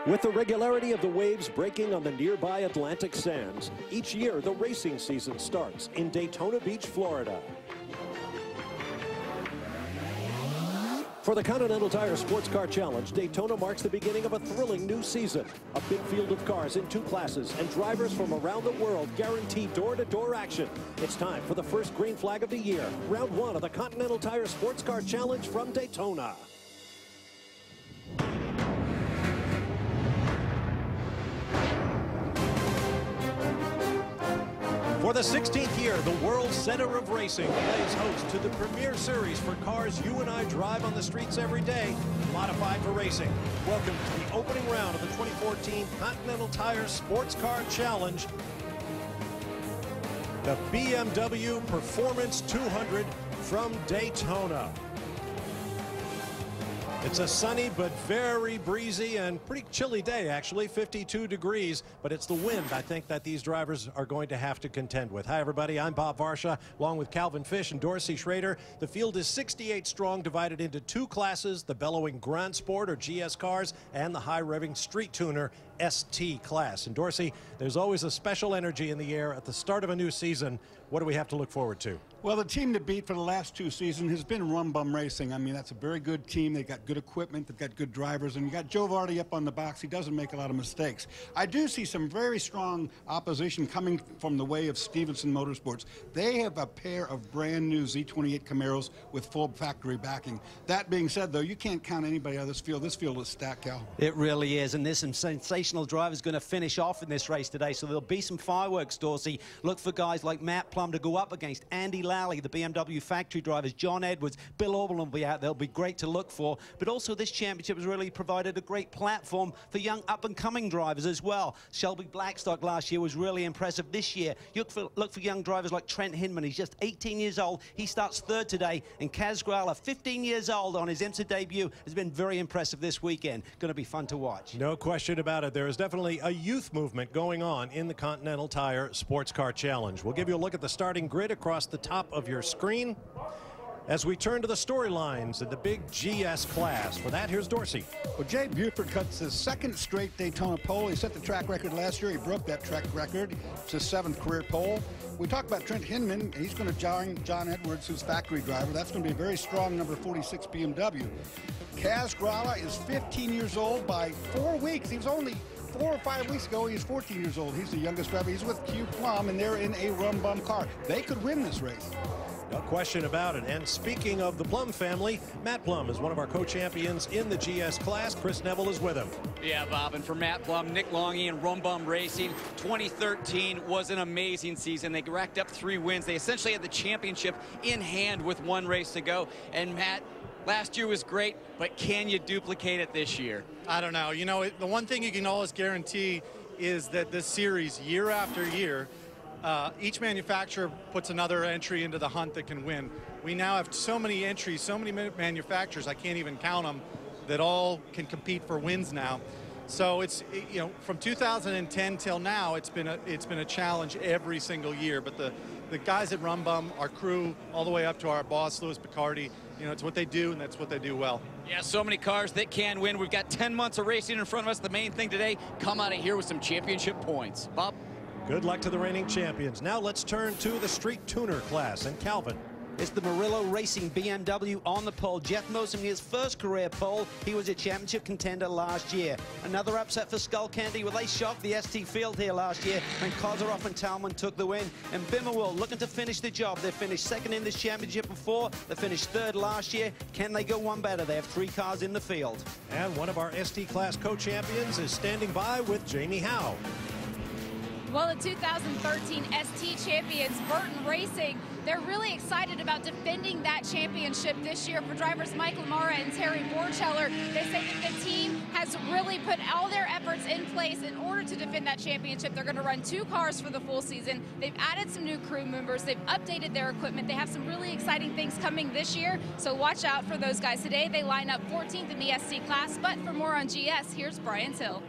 With the regularity of the waves breaking on the nearby Atlantic sands, each year the racing season starts in Daytona Beach, Florida. For the Continental Tire Sports Car Challenge, Daytona marks the beginning of a thrilling new season. A big field of cars in 2 classes and drivers from around the world guarantee door-to-door action. It's time for the first green flag of the year, round 1 of the Continental Tire Sports Car Challenge from Daytona. For the 16th year, the world center of racing plays host to the premier series for cars you and I drive on the streets every day, modified for racing. Welcome to the opening round of the 2014 Continental Tire Sports Car Challenge. The BMW Performance 200 from Daytona. It's a sunny but very breezy and pretty chilly day, actually, 52 degrees, but it's the wind, I think, that these drivers are going to have to contend with. Hi, everybody. I'm Bob Varsha, along with Calvin Fish and Dorsey Schrader. The field is 68 strong, divided into 2 classes, the bellowing Grand Sport or GS cars and the high-revving Street Tuner ST class. And Dorsey, there's always a special energy in the air at the start of a new season. What do we have to look forward to? Well, the team to beat for the last 2 seasons has been Rum Bum Racing. I mean, that's a very good team. They've got good equipment. They've got good drivers. And you got Joe Vardy up on the box. He doesn't make a lot of mistakes. I do see some very strong opposition coming from the way of Stevenson Motorsports. They have a pair of brand new Z28 Camaros with full factory backing. That being said, though, you can't count anybody out of this field. This field is stacked, Cal. It really is. And there's some sensational drivers going to finish off in this race today. So there'll be some fireworks, Dorsey. Look for guys like Matt Plum to go up against Andy Lally, the BMW factory drivers, John Edwards, Bill Orban will be out. They'll be great to look for. But also this championship has really provided a great platform for young up-and-coming drivers as well. Shelby Blackstock last year was really impressive. This year, look for young drivers like Trent Hinman. He's just 18 years old. He starts 3rd today. And Kaz Grala, 15 years old on his IMSA debut, has been very impressive this weekend. Going to be fun to watch. No question about it. There is definitely a youth movement going on in the Continental Tire Sports Car Challenge. We'll give you a look at the starting grid across the top of your screen as we turn to the storylines in the big GS class. For that, here's Dorsey. Well, Jay Buford cuts his 2nd straight Daytona pole. He set the track record last year. He broke that track record. It's his 7th career pole. We talk about Trent Hinman. He's going to join John Edwards, who's factory driver. That's going to be a very strong number 46 BMW. Kaz Grala is 15 years old by 4 weeks. He was only 4 or 5 weeks ago, he's 14 years old. He's the youngest driver. He's with Q Plum, and they're in a Rum Bum car. They could win this race. No question about it. And speaking of the Plum family, Matt Plum is one of our co-champions in the GS class. Chris Neville is with him. Yeah, Bob, and for Matt Plum, Nick Longy and Rum Bum Racing, 2013 was an amazing season. They racked up 3 wins. They essentially had the championship in hand with 1 race to go. And Matt, last year was great, but can you duplicate it this year? I don't know. You know, the one thing you can always guarantee is that this series, year after year, each manufacturer puts another entry into the hunt that can win. We now have so many entries, so many manufacturers, I can't even count them, that all can compete for wins now. So it's, you know, from 2010 till now, it's been a challenge every single year. But the guys at Rum Bum, our crew, all the way up to our boss, Louis Picardi, you know, it's what they do, and that's what they do well. Yeah, so many cars that can win. We've got 10 months of racing in front of us. The main thing today, come out of here with some championship points. Bob? Good luck to the reigning champions. Now let's turn to the Street Tuner class. And Calvin. It's the Murillo Racing BMW on the pole. Jeff Mosum, his 1st career pole. He was a championship contender last year. Another upset for Skull Candy. Well, they shocked the ST field here last year when Kozaroff and Talman took the win. And Bimmerwell looking to finish the job. They finished 2nd in this championship before. They finished 3rd last year. Can they go one better? They have 3 cars in the field. And one of our ST class co-champions is standing by with Jamie Howe. Well, the 2013 ST champions, Burton Racing, they're really excited about defending that championship this year. For drivers Mike Lamara and Terry Borcheller, they say that the team has really put all their efforts in place in order to defend that championship. They're going to run 2 cars for the full season. They've added some new crew members. They've updated their equipment. They have some really exciting things coming this year, so watch out for those guys. Today, they line up 14th in the ST class, but for more on GS, here's Brian Till.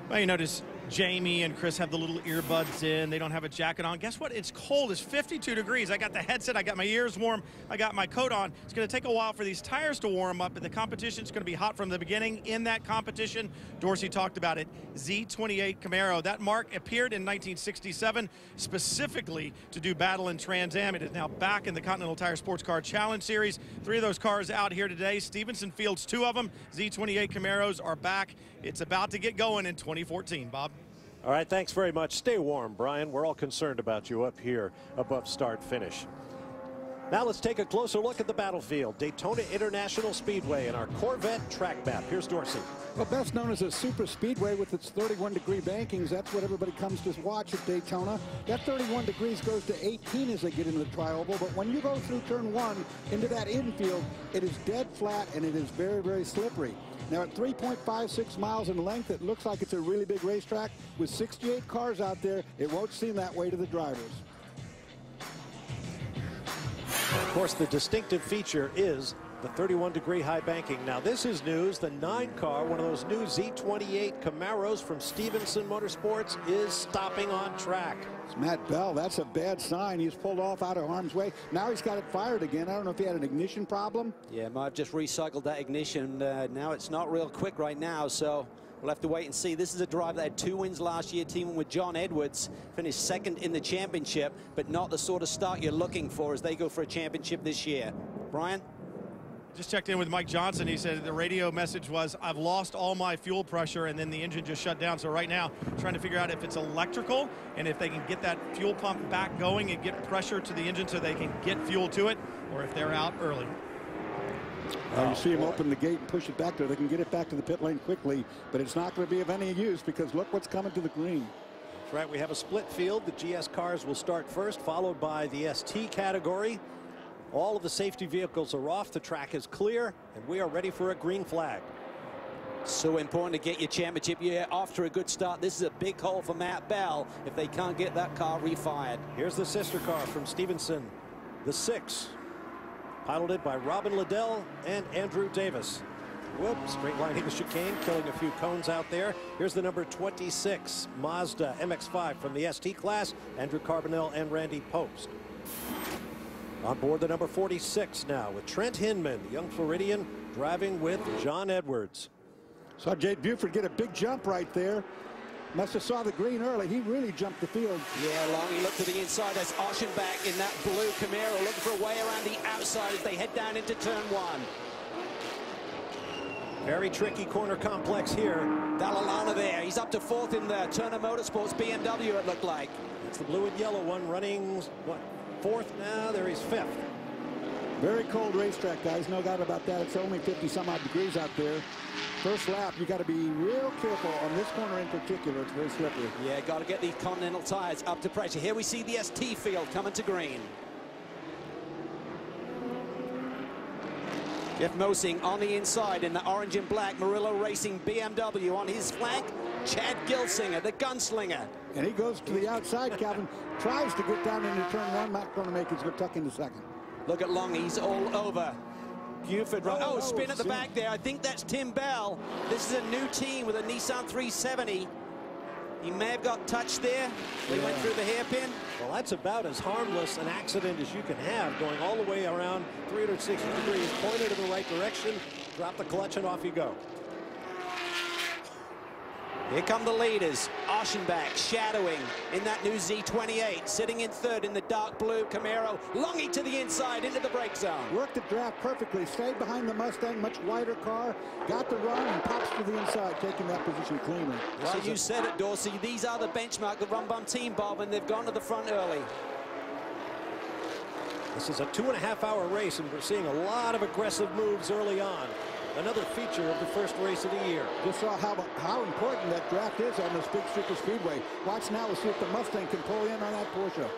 Well, you notice Jamie and Chris have the little earbuds in. They don't have a jacket on. Guess what? It's cold. It's 52 degrees. I got the headset. I got my ears warm. I got my coat on. It's going to take a while for these tires to warm up, but the competition's going to be hot from the beginning. In that competition, Dorsey talked about it, Z28 Camaro. That mark appeared in 1967 specifically to do battle in Trans Am. It is now back in the Continental Tire Sports Car Challenge Series. 3 of those cars out here today. Stevenson fields 2 of them. Z28 Camaros are back. It's about to get going in 2014, Bob. All right, thanks very much. Stay warm, Brian. We're all concerned about you up here above start finish. Now let's take a closer look at the battlefield. Daytona International Speedway and our Corvette track map. Here's Dorsey. Well, best known as a super speedway with its 31-degree bankings. That's what everybody comes to watch at Daytona. That 31 degrees goes to 18 as they get into the tri-oval. But when you go through turn 1 into that infield, it is dead flat and it is very, very slippery. Now at 3.56 miles in length, it looks like it's a really big racetrack. With 68 cars out there, it won't seem that way to the drivers. Of course, the distinctive feature is the 31-degree high banking. Now, this is news. The 9 car, one of those new Z28 Camaros from Stevenson Motorsports, is stopping on track. It's Matt Bell. That's a bad sign. He's pulled off out of harm's way. Now he's got it fired again. I don't know if he had an ignition problem. Yeah, might have just recycled that ignition. Now it's not real quick right now, so we'll have to wait and see. This is a driver that had 2 wins last year, teaming with John Edwards, finished 2nd in the championship, but not the sort of start you're looking for as they go for a championship this year. Brian? Just checked in with Mike Johnson. He said the radio message was, I've lost all my fuel pressure, and then the engine just shut down. So right now, trying to figure out if it's electrical and if they can get that fuel pump back going and get pressure to the engine so they can get fuel to it, or if they're out early. You see him open the gate and push it back there. They can get it back to the pit lane quickly, but it's not going to be of any use because look what's coming to the green. That's right. We have a split field. The GS cars will start first, followed by the ST category. All of the safety vehicles are off. The track is clear, and we are ready for a green flag. So important to get your championship year off to a good start. This is a big hole for Matt Bell if they can't get that car refired. Here's the sister car from Stevenson, the 6, piloted by Robin Liddell and Andrew Davis. Whoop, straight lining the chicane, killing a few cones out there. Here's the number 26 Mazda MX-5 from the ST class, Andrew Carbonell and Randy Post. On board the number 46 now with Trent Hinman, the young Floridian, driving with John Edwards. Saw Jade Buford get a big jump right there. Must have saw the green early. He really jumped the field. Yeah, Longy looked to the inside. That's Oschenbach in that blue Camaro looking for a way around the outside as they head down into turn 1. Very tricky corner complex here. Dallalana there. He's up to 4th in the Turner Motorsports BMW, it looked like. It's the blue and yellow one running, what, 4th now? There he's 5th. Very cold racetrack, guys. No doubt about that. It's only 50-some odd degrees out there. First lap, you got to be real careful on this corner in particular. It's very slippery. Yeah, got to get these Continental tires up to pressure. Here we see the ST field coming to green. Jeff Mosing on the inside in the orange and black Murillo Racing BMW. On his flank, Chad Gilsinger, the gunslinger. And he goes to the outside, Calvin. Tries to get down into turn 1. Not going to make it. He's going to tuck into 2nd. Look at Long. He's all over. Buford, right? Oh, spin at the back there. I think that's Tim Bell. This is a new team with a Nissan 370. He may have got touched there. They went through the hairpin. Well, that's about as harmless an accident as you can have, going all the way around 360 degrees, pointed in the right direction, drop the clutch, and off you go. Here come the leaders. Oschenbach shadowing in that new Z28, sitting in 3rd in the dark blue Camaro, Longy to the inside into the brake zone. Worked the draft perfectly, stayed behind the Mustang, much wider car, got the run and pops to the inside, taking that position cleanly. Well, you said it, Dorsey. These are the benchmark, the Rum Bum team, Bob, and they've gone to the front early. This is a 2.5-hour race, and we're seeing a lot of aggressive moves early on. Another feature of the first race of the year. Just saw how important that draft is on this big super speedway. Watch now, we'll see if the Mustang can pull in on that Porsche.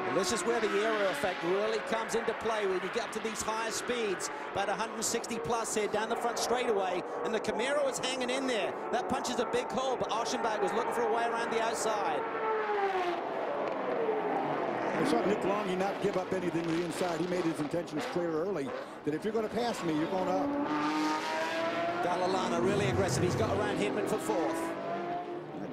And this is where the aero effect really comes into play when you get up to these higher speeds, about 160 plus here down the front straightaway, and the Camaro is hanging in there. That punches a big hole, but Oschenbach was looking for a way around the outside. I saw Nick Longy not give up anything to the inside. He made his intentions clear early, that if you're going to pass me, you're going up. Dallalana really aggressive. He's got around Hinman for 4th.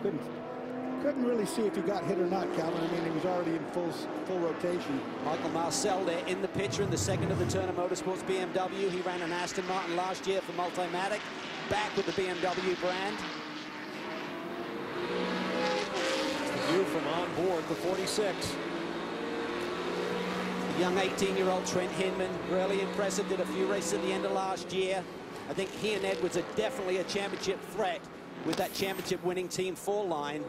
Couldn't really see if he got hit or not, Calvin. I mean, he was already in full rotation. Michael Marcel there in the picture in the second of the Turner Motorsports BMW. He ran an Aston Martin last year for Multimatic. Back with the BMW brand. The view from on board the 46. The young 18-year-old Trent Hinman, really impressive. Did a few races at the end of last year. I think he and Edwards are definitely a championship threat with that championship winning Team 4 line.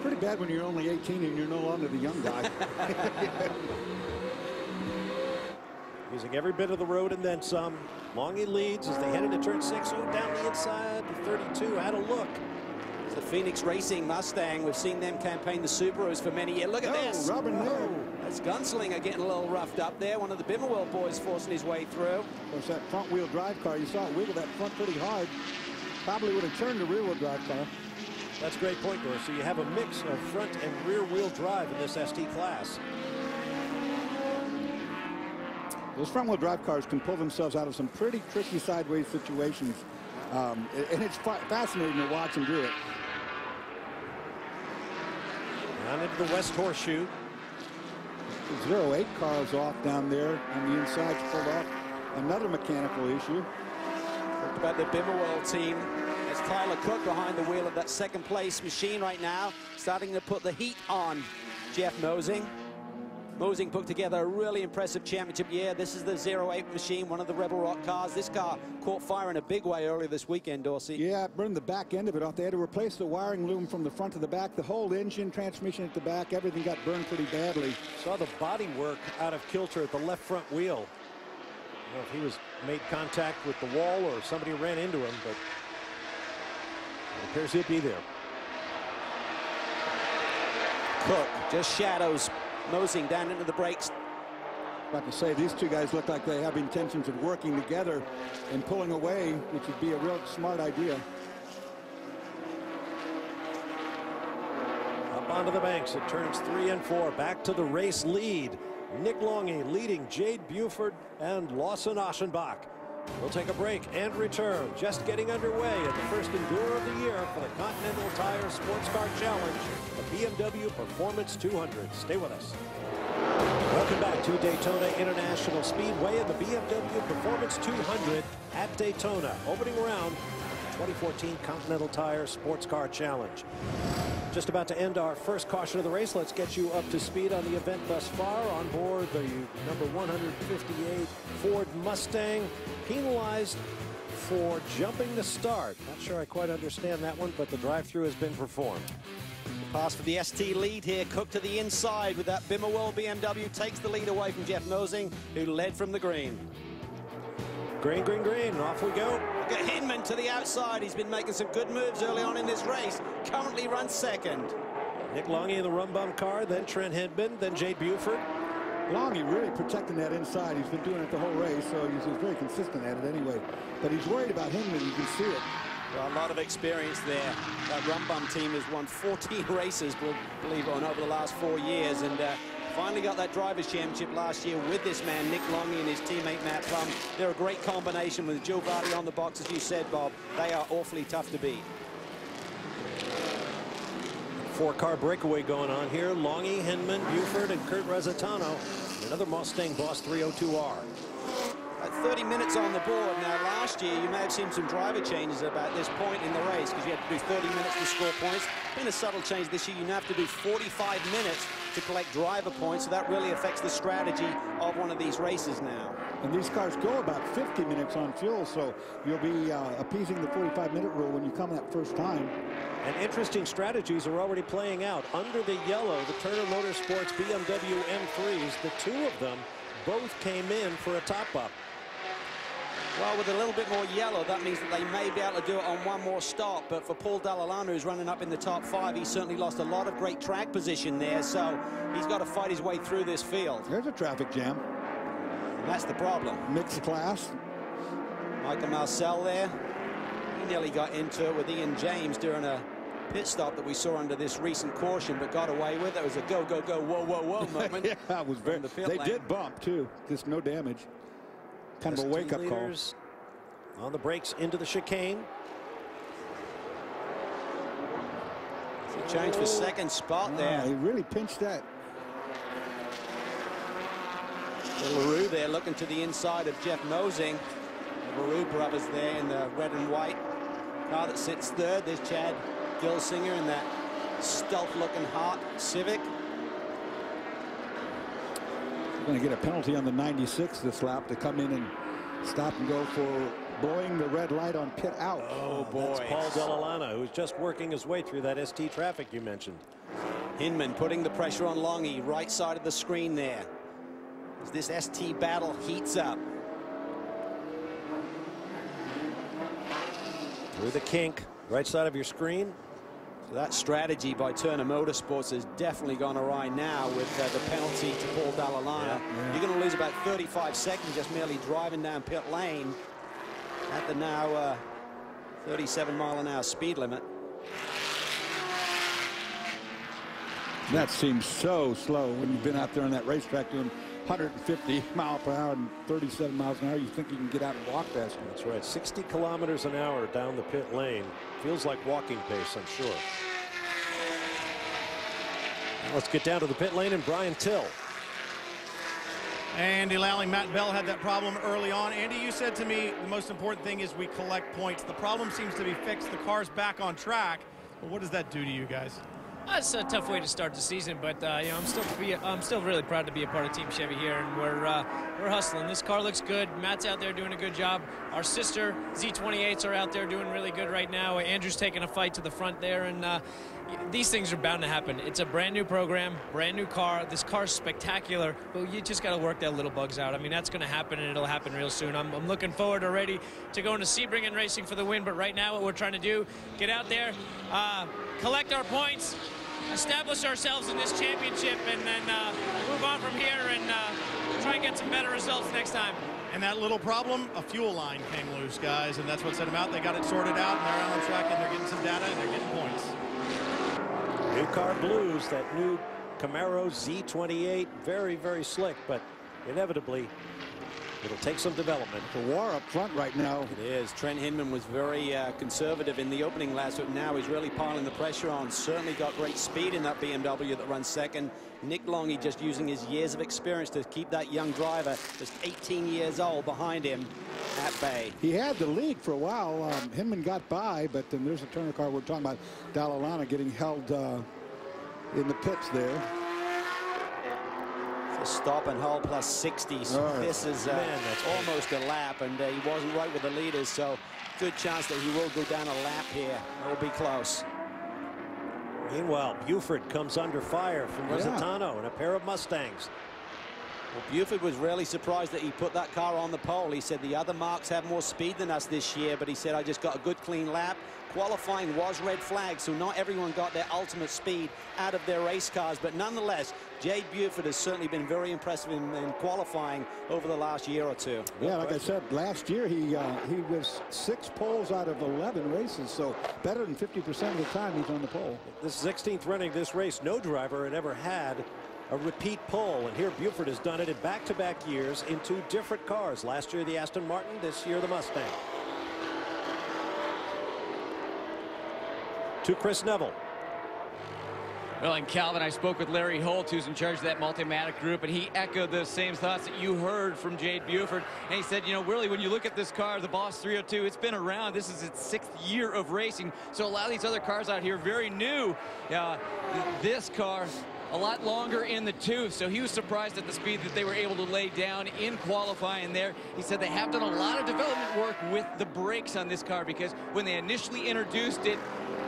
Pretty bad when you're only 18 and you're no longer the young guy. Using every bit of the road and then some. Longy leads as they head into turn 6. Oh, down the inside to 32. Had a look. It's the Phoenix Racing Mustang. We've seen them campaign the Subarus for many years. Look at this. Robin, no. That's Gunslinger getting a little roughed up there. One of the Bimmerwell boys forcing his way through. Of course, that front-wheel drive car, you saw it wiggle that front pretty hard. Probably would have turned the rear-wheel drive car. That's a great point, Doris. So you have a mix of front and rear-wheel drive in this ST class. Those front-wheel drive cars can pull themselves out of some pretty tricky sideways situations. And it's fascinating to watch them do it. Down into the West Horseshoe. The 08 car is off down there, and the inside's pulled off. Another mechanical issue. Talked about the Bimmerwell team. It's Tyler Cook behind the wheel of that second place machine right now, starting to put the heat on Jeff Mosing. Mosing put together a really impressive championship year. This is the 08 machine, one of the Rebel Rock cars. This car caught fire in a big way earlier this weekend, Dorsey. Yeah, it burned the back end of it off. They had to replace the wiring loom from the front to the back. The whole engine, transmission at the back, everything got burned pretty badly. Saw the body work out of kilter at the left front wheel. I don't know if he was made contact with the wall or somebody ran into him, but it appears he'll be there. Cook just shadows Mosing down into the brakes. About to say, these two guys look like they have intentions of working together and pulling away, which would be a real smart idea. Up onto the banks at turns 3 and 4. Back to the race lead. Nick Longy leading Jade Buford and Lawson Aschenbach. We'll take a break and return. Just getting underway at the first Enduro of the year for the Continental Tire Sports Car Challenge, the BMW Performance 200. Stay with us. Welcome back to Daytona International Speedway and the BMW Performance 200 at Daytona. Opening round, 2014 Continental Tire Sports Car Challenge. Just about to end our first caution of the race. Let's get you up to speed on the event thus far. On board the number 158 Ford Mustang, penalized for jumping the start. Not sure I quite understand that one, but the drive-through has been performed. The pass for the ST lead here. Cook to the inside with that Bimmerwell BMW. Takes the lead away from Jeff Mosing, who led from the green. Green, green, green. Off we go. Look at Hinman to the outside. He's been making some good moves early on in this race. Currently runs second. Nick Longy in the rum bum car, then Trent Hinman, then Jade Buford. Longy really protecting that inside. He's been doing it the whole race, so he's very consistent at it anyway. But he's worried about Hinman. You can see it. Well, a lot of experience there. That rum bum team has won 14 races, believe it or not, over the last 4 years, and finally got that Drivers' Championship last year with this man, Nick Longy, and his teammate, Matt Plum. They're a great combination with Joe Vardy on the box, as you said, Bob. They are awfully tough to beat. 4-car breakaway going on here. Longy, Hinman, Buford, and Kurt Rezzitano. Another Mustang Boss 302R. At 30 minutes on the board. Now, last year, you may have seen some driver changes about this point in the race because you had to do 30 minutes to score points. Been a subtle change this year. You now have to do 45 minutes to collect driver points, so that really affects the strategy of one of these races now. And these cars go about 50 minutes on fuel, so you'll be appeasing the 45-minute rule when you come that first time. And interesting strategies are already playing out. Under the yellow, the Turner Motorsports BMW M3s, the two of them both came in for a top-up. Well, with a little bit more yellow, that means that they may be able to do it on one more stop. But for Paul Dallalana, who's running up in the top 5, he certainly lost a lot of great track position there. So he's got to fight his way through this field. There's a traffic jam. And that's the problem. Mixed class. Michael Marcel there. He nearly got into it with Ian James during a pit stop that we saw under this recent caution, but got away with it. It was a go, go, go, whoa, whoa, whoa moment. Yeah, it was very. They did bump, too. Just no damage. Kind of a wake-up call. On the brakes into the chicane. So change for second spot there. He really pinched that. LaRue there looking to the inside of Jeff Mosing. The LaRue brothers there in the red and white car that sits third. There's Chad Gilsinger in that stealth-looking Hart Civic. Going to get a penalty on the 96 this lap to come in and stop and go for blowing the red light on pit out. Oh boy, that's Paul Dell'Alana, who's just working his way through that ST traffic you mentioned. Hinman putting the pressure on Longy, right side of the screen there, as this ST battle heats up. Through the kink, right side of your screen. So that strategy by Turner Motorsports has definitely gone awry now with the penalty to Paul Dell'Alana. You're going to lose about 35 seconds just merely driving down pit lane at the now 37-mile-an-hour speed limit. That seems so slow when you've been out there on that racetrack doing 150 miles per hour and 37 miles an hour. You think you can get out and walk faster. That's right, 60 kilometers an hour down the pit lane. Feels like walking pace, I'm sure. Now let's get down to the pit lane and Brian Till. Andy Lally, Matt Bell had that problem early on. Andy, you said to me the most important thing is we collect points. The problem seems to be fixed. The car's back on track. But what does that do to you guys? It's a tough way to start the season, but you know, I'm still really proud to be a part of Team Chevy here, and we're hustling. This car looks good. Matt's out there doing a good job. Our sister Z28s are out there doing really good right now. Andrew's taking a fight to the front there, and these things are bound to happen. It's a brand new program, brand new car. This car's spectacular, but you just got to work that little bugs out. I mean, that's going to happen, and it'll happen real soon. I'm looking forward already to going to Sebring Racing for the win, but right now what we're trying to do, get out there, collect our points, establish ourselves in this championship, and then move on from here and try and get some better results next time. And that little problem, a fuel line came loose, guys, and that's what set them out. They got it sorted out, and they're on the track, and they're getting some data, and they're getting points. New car blues, that new Camaro Z28, very, very slick, but inevitably it'll take some development. The war up front right now. It is. Trent Hinman was very conservative in the opening laps, but now he's really piling the pressure on. Certainly got great speed in that BMW that runs second. Nick Longy just using his years of experience to keep that young driver, just 18 years old, behind him at bay. He had the lead for a while. Hinman got by, but then there's a Turner car we're talking about. Dell'Alana getting held in the pits there. Stop and hold plus 60. So this is almost a lap, and he wasn't right with the leaders, so good chance that he will go down a lap here. It will be close. Meanwhile, Buford comes under fire from Rositano and a pair of Mustangs. Well, Buford was really surprised that he put that car on the pole. He said the other marks have more speed than us this year, but he said I just got a good clean lap. Qualifying was red flag, so not everyone got their ultimate speed out of their race cars, but nonetheless, Jay Buford has certainly been very impressive in qualifying over the last year or two. Yeah, like I said, last year he was 6 poles out of 11 races, so better than 50% of the time he's on the pole. This 16th running this race, no driver had ever had a repeat pole, and here Buford has done it in back-to-back years in 2 different cars. Last year the Aston Martin, this year the Mustang. To Chris Neville. Well, and Calvin, I spoke with Larry Holt, who's in charge of that Multimatic group, and he echoed the same thoughts that you heard from Jade Buford. And he said, you know, really, when you look at this car, the Boss 302, it's been around. This is its 6th year of racing. So a lot of these other cars out here, very new. This car, a lot longer in the tooth, so he was surprised at the speed that they were able to lay down in qualifying there. He said they have done a lot of development work with the brakes on this car, because when they initially introduced it,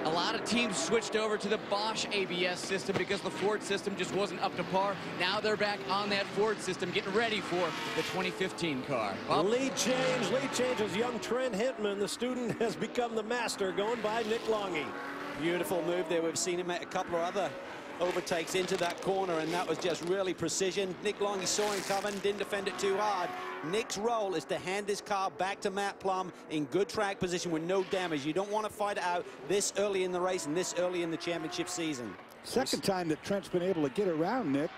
a lot of teams switched over to the Bosch ABS system because the Ford system just wasn't up to par. Now they're back on that Ford system, getting ready for the 2015 car. Lead change as young Trent Hinman, the student, has become the master, going by Nick Longy. Beautiful move there. We've seen him make a couple of other overtakes into that corner, and that was just really precision. Nick Longy saw him coming, didn't defend it too hard. Nick's role is to hand this car back to Matt Plum in good track position with no damage. You don't want to fight it out this early in the race and this early in the championship season. Second time that Trent's been able to get around Nick,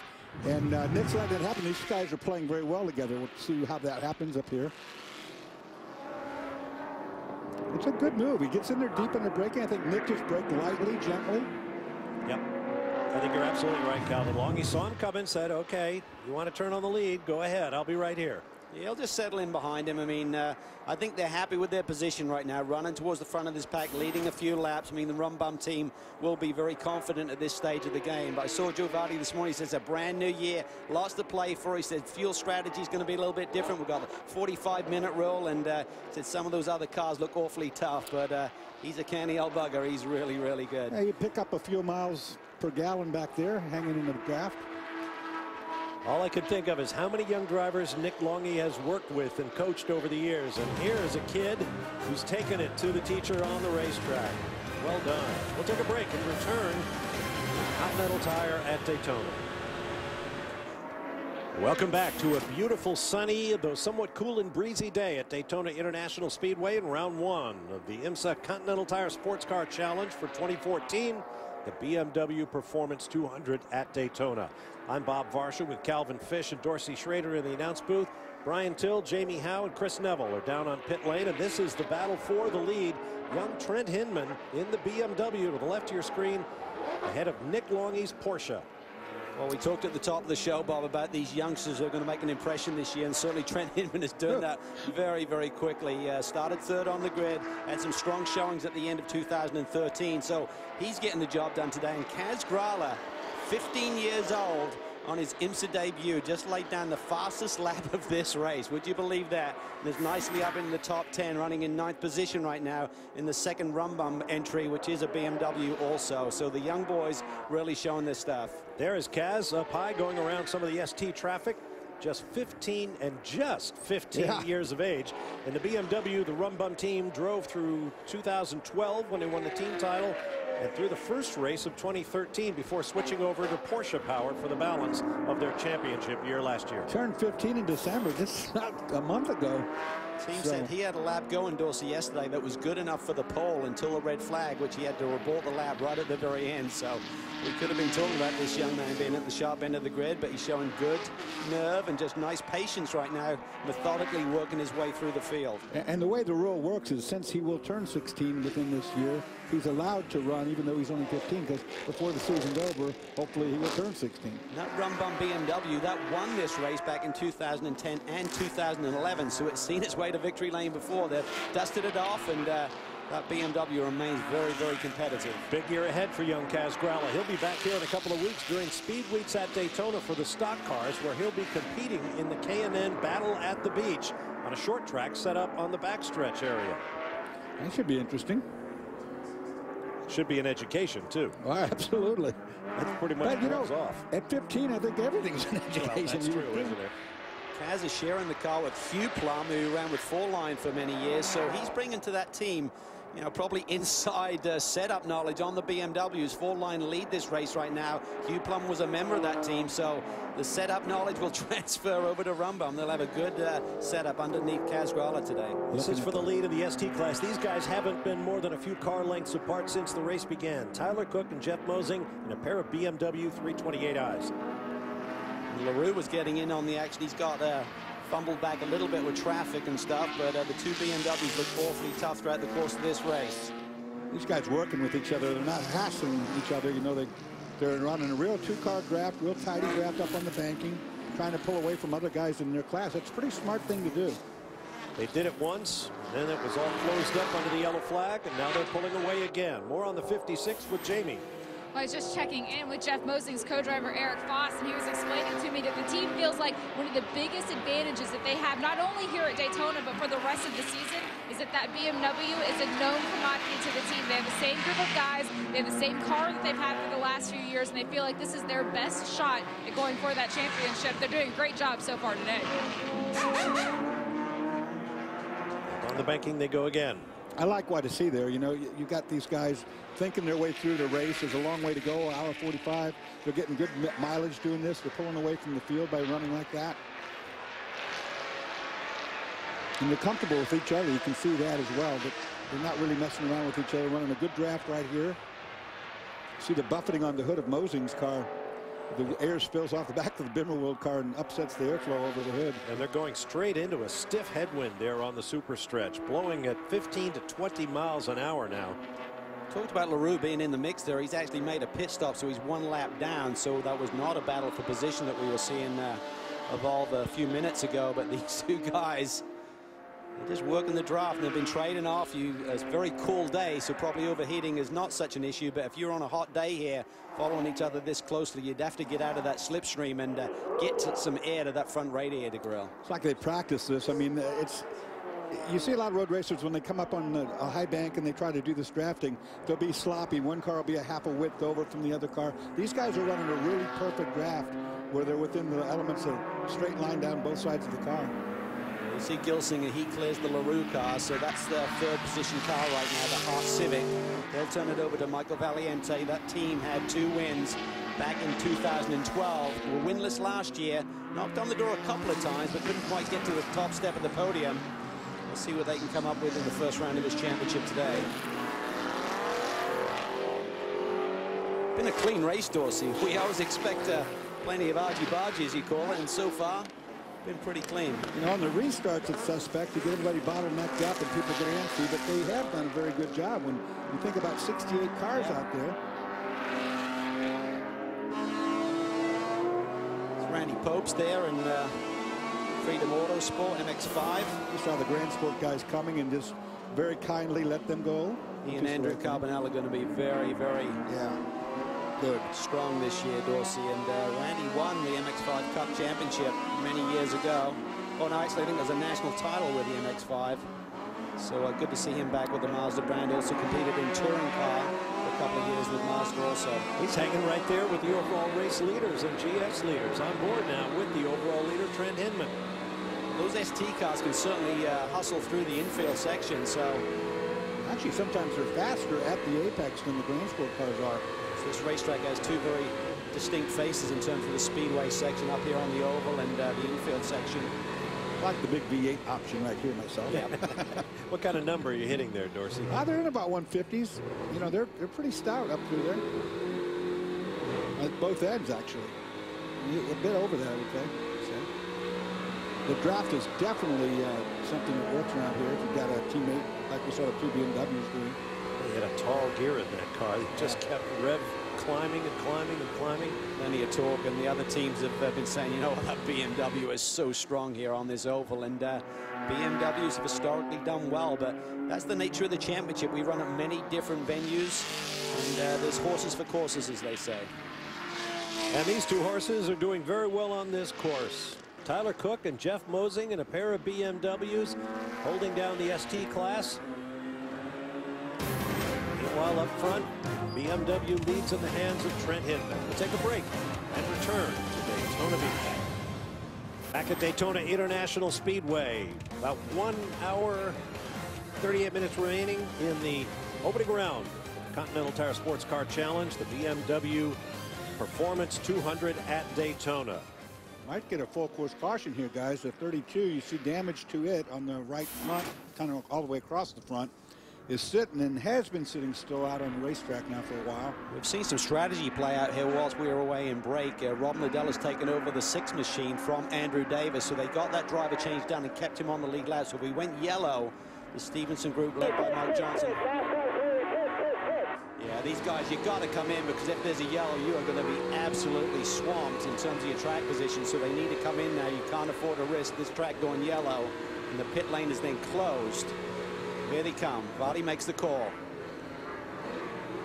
and Nick's let that happen. These guys are playing very well together. We'll see how that happens up here. It's a good move. He gets in there deep in the braking. I think Nick just braked lightly, gently. I think you're absolutely right, Calvin. Long he saw him coming, said, okay, you want to turn on the lead, go ahead, I'll be right here. He'll just settle in behind him. I mean, I think they're happy with their position right now, running towards the front of this pack, leading a few laps. I mean, the Rum Bum team will be very confident at this stage of the game. But I saw Joe Vardy this morning. He says a brand new year, lots to play for. He said fuel strategy is going to be a little bit different. We've got a 45-minute rule, and said some of those other cars look awfully tough. But he's a canny old bugger. He's really, really good. Yeah, you pick up a few miles per gallon back there, hanging in the draft. All I could think of is how many young drivers Nick Longy has worked with and coached over the years. And here is a kid who's taken it to the teacher on the racetrack. Well done. We'll take a break and return to Continental Tire at Daytona. Welcome back to a beautiful, sunny, though somewhat cool and breezy day at Daytona International Speedway in round 1 of the IMSA Continental Tire Sports Car Challenge for 2014, the BMW Performance 200 at Daytona. I'm Bob Varsha with Calvin Fish and Dorsey Schrader in the announce booth. Brian Till, Jamie Howe, and Chris Neville are down on pit lane, and this is the battle for the lead. Young Trent Hinman in the BMW to the left of your screen, ahead of Nick Longy's Porsche. Well, we talked at the top of the show, Bob, about these youngsters who are going to make an impression this year, and certainly Trent Hinman has done that very, very quickly. Started third on the grid, had some strong showings at the end of 2013, so he's getting the job done today. And Kaz Grala, 15 years old, on his IMSA debut, just laid down the fastest lap of this race. Would you believe that? And is nicely up in the top 10, running in 9th position right now in the second Rum Bum entry, which is a BMW also. So the young boys really showing their stuff. There is Kaz up high, going around some of the ST traffic. Just 15 years of age. And the BMW, the Rum Bum team, drove through 2012 when they won the team title, and through the first race of 2013 before switching over to Porsche power for the balance of their championship year last year. Turned 15 in December, just not a month ago. Team said he had a lap going, Dorsey, yesterday that was good enough for the pole until the red flag, which he had to abort the lap right at the very end. So we could have been talking about this young man being at the sharp end of the grid, but he's showing good nerve and just nice patience right now, methodically working his way through the field. And the way the rule works is, since he will turn 16 within this year, he's allowed to run even though he's only 15, because before the season's over, hopefully he will turn 16. That Rum Bum BMW, that won this race back in 2010 and 2011, so it's seen its way to victory lane before. They've dusted it off, and that BMW remains very, very competitive. Big year ahead for young Kaz Grala. He'll be back here in a couple of weeks during Speed Weeks at Daytona for the stock cars, where he'll be competing in the K&N Battle at the Beach on a short track set up on the backstretch area. That should be interesting. Should be an education, too. Oh, absolutely. That's pretty much what goes off. At 15, I think everything's an education. Well, that's true, isn't it? Kaz is sharing the car with Hugh Plum, who ran with 4Line for many years, so he's bringing to that team, you know, probably inside setup knowledge on the BMWs. 4Line lead this race right now. Hugh Plum was a member of that team, so the setup knowledge will transfer over to Rum Bum. They'll have a good setup underneath Kaz Grala today. This is for the lead of the ST class. These guys haven't been more than a few car lengths apart since the race began. Tyler Cook and Jeff Mosing in a pair of BMW 328i's. LaRue was getting in on the action. He's got fumbled back a little bit with traffic and stuff, but the two BMWs look awfully tough throughout the course of this race. These guys working with each other. They're not hassling each other. You know, they're running a real two-car draft, real tidy draft up on the banking, trying to pull away from other guys in their class. That's a pretty smart thing to do. They did it once, then it was all closed up under the yellow flag, and now they're pulling away again. More on the 56 with Jamie. I was just checking in with Jeff Mosing's co-driver Eric Foss, and he was explaining to me that the team feels like one of the biggest advantages that they have, not only here at Daytona, but for the rest of the season, is that BMW is a known commodity to the team. They have the same group of guys, they have the same car that they've had for the last few years, and they feel like this is their best shot at going for that championship. They're doing a great job so far today. On the banking they go again. I like what I see there. You know, you got these guys thinking their way through the race. There's a long way to go, hour 45. They're getting good mileage doing this. They're pulling away from the field by running like that. And they're comfortable with each other. You can see that as well, but they're not really messing around with each other. Running a good draft right here. See the buffeting on the hood of Mosing's car. The air spills off the back of the Bimmerworld car and upsets the airflow over the hood. And they're going straight into a stiff headwind there on the super stretch, blowing at 15 to 20 miles an hour now. Talked about LaRue being in the mix there. He's actually made a pit stop, so he's 1 lap down. So that was not a battle for position that we were seeing evolve a few minutes ago. But these two guys, they're just working the draft, and they've been trading off. It's a very cool day, so probably overheating is not such an issue. But if you're on a hot day here, following each other this closely, you'd have to get out of that slipstream and get some air to that front radiator grill. It's like they practice this. I mean, you see a lot of road racers when they come up on a high bank and they try to do this drafting, they'll be sloppy. One car will be a half a width over from the other car. These guys are running a really perfect draft where they're within the elements of straight line down both sides of the car. You see Gilsinger, he clears the LaRue car, so that's the 3rd position car right now, the Hart Civic. They'll turn it over to Michael Valiente. That team had 2 wins back in 2012. Were winless last year, knocked on the door a couple of times, but couldn't quite get to the top step of the podium. We'll see what they can come up with in the first round of this championship today. Been a clean race, Dorsey. We always expect plenty of argy-bargy, as you call it, and so far, been pretty clean. You know, on the restarts, it's suspect to get everybody bottlenecked up and people get antsy, but they have done a very good job when you think about 68 cars out there. It's Randy Popes there and Freedom Autosport MX-5. You saw the Grand Sport guys coming and just very kindly let them go. He and Andrew Carbonell are going to be very, very good, strong this year, Dorsey. And Randy won the MX-5 Cup Championship many years ago. Oh, no, actually, I think there's a national title with the MX-5. So good to see him back with the Mazda brand. Also competed in touring car for a couple of years with Mazda also. He's hanging right there with the overall race leaders and GS leaders on board now with the overall leader, Trent Hinman. Those ST cars can certainly hustle through the infield section. So actually, sometimes they're faster at the apex than the Grand Sport cars are. So this racetrack has 2 very distinct faces in terms of the speedway section up here on the oval and the infield section. I like the big V8 option right here myself. Yeah. What kind of number are you hitting there, Dorsey? They're in about 150s. You know, they're pretty stout up through there. At both ends, actually. A bit over that, I would think. So, the draft is definitely something that works around here if you've got a teammate like we saw the 2 BMWs doing. They had a tall gear in that car. They just kept rev climbing and climbing and climbing. Plenty of talk, and the other teams have been saying, you know, that BMW is so strong here on this oval, and BMWs have historically done well, but that's the nature of the championship. We run at many different venues, and there's horses for courses, as they say. And these 2 horses are doing very well on this course. Tyler Cook and Jeff Mosing in a pair of BMWs holding down the ST class. Meanwhile, up front, BMW leads in the hands of Trent Hinman. We'll take a break and return to Daytona Beach. Back at Daytona International Speedway, about 1 hour, 38 minutes remaining in the opening round of the Continental Tire Sports Car Challenge, the BMW Performance 200 at Daytona. Might get a full course caution here, guys. The 32, you see damage to it on the right front, kind of all the way across the front, is sitting and has been sitting still out on the racetrack now for a while. We've seen some strategy play out here whilst we were away in break. Rob Liddell has taken over the 6 machine from Andrew Davis, so they got that driver change done and kept him on the lead lap. So if we went yellow, the Stevenson group led by Mike Johnson. Yeah, these guys, you got to come in, because if there's a yellow, you are going to be absolutely swamped in terms of your track position. So they need to come in now. You can't afford to risk this track going yellow, and the pit lane is then closed. Here they come. Vardy makes the call.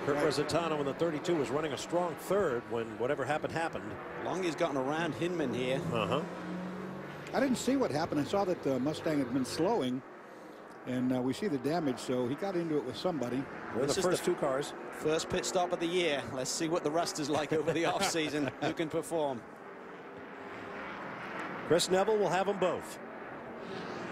Kurt Rositano in the 32 was running a strong 3rd when whatever happened happened. Longy's gotten around Hinman here. I didn't see what happened. I saw that the Mustang had been slowing, and we see the damage, so he got into it with somebody. They're the first 2 cars. First pit stop of the year. Let's see what the rust is like over the offseason. Who can perform? Chris Neville will have them both.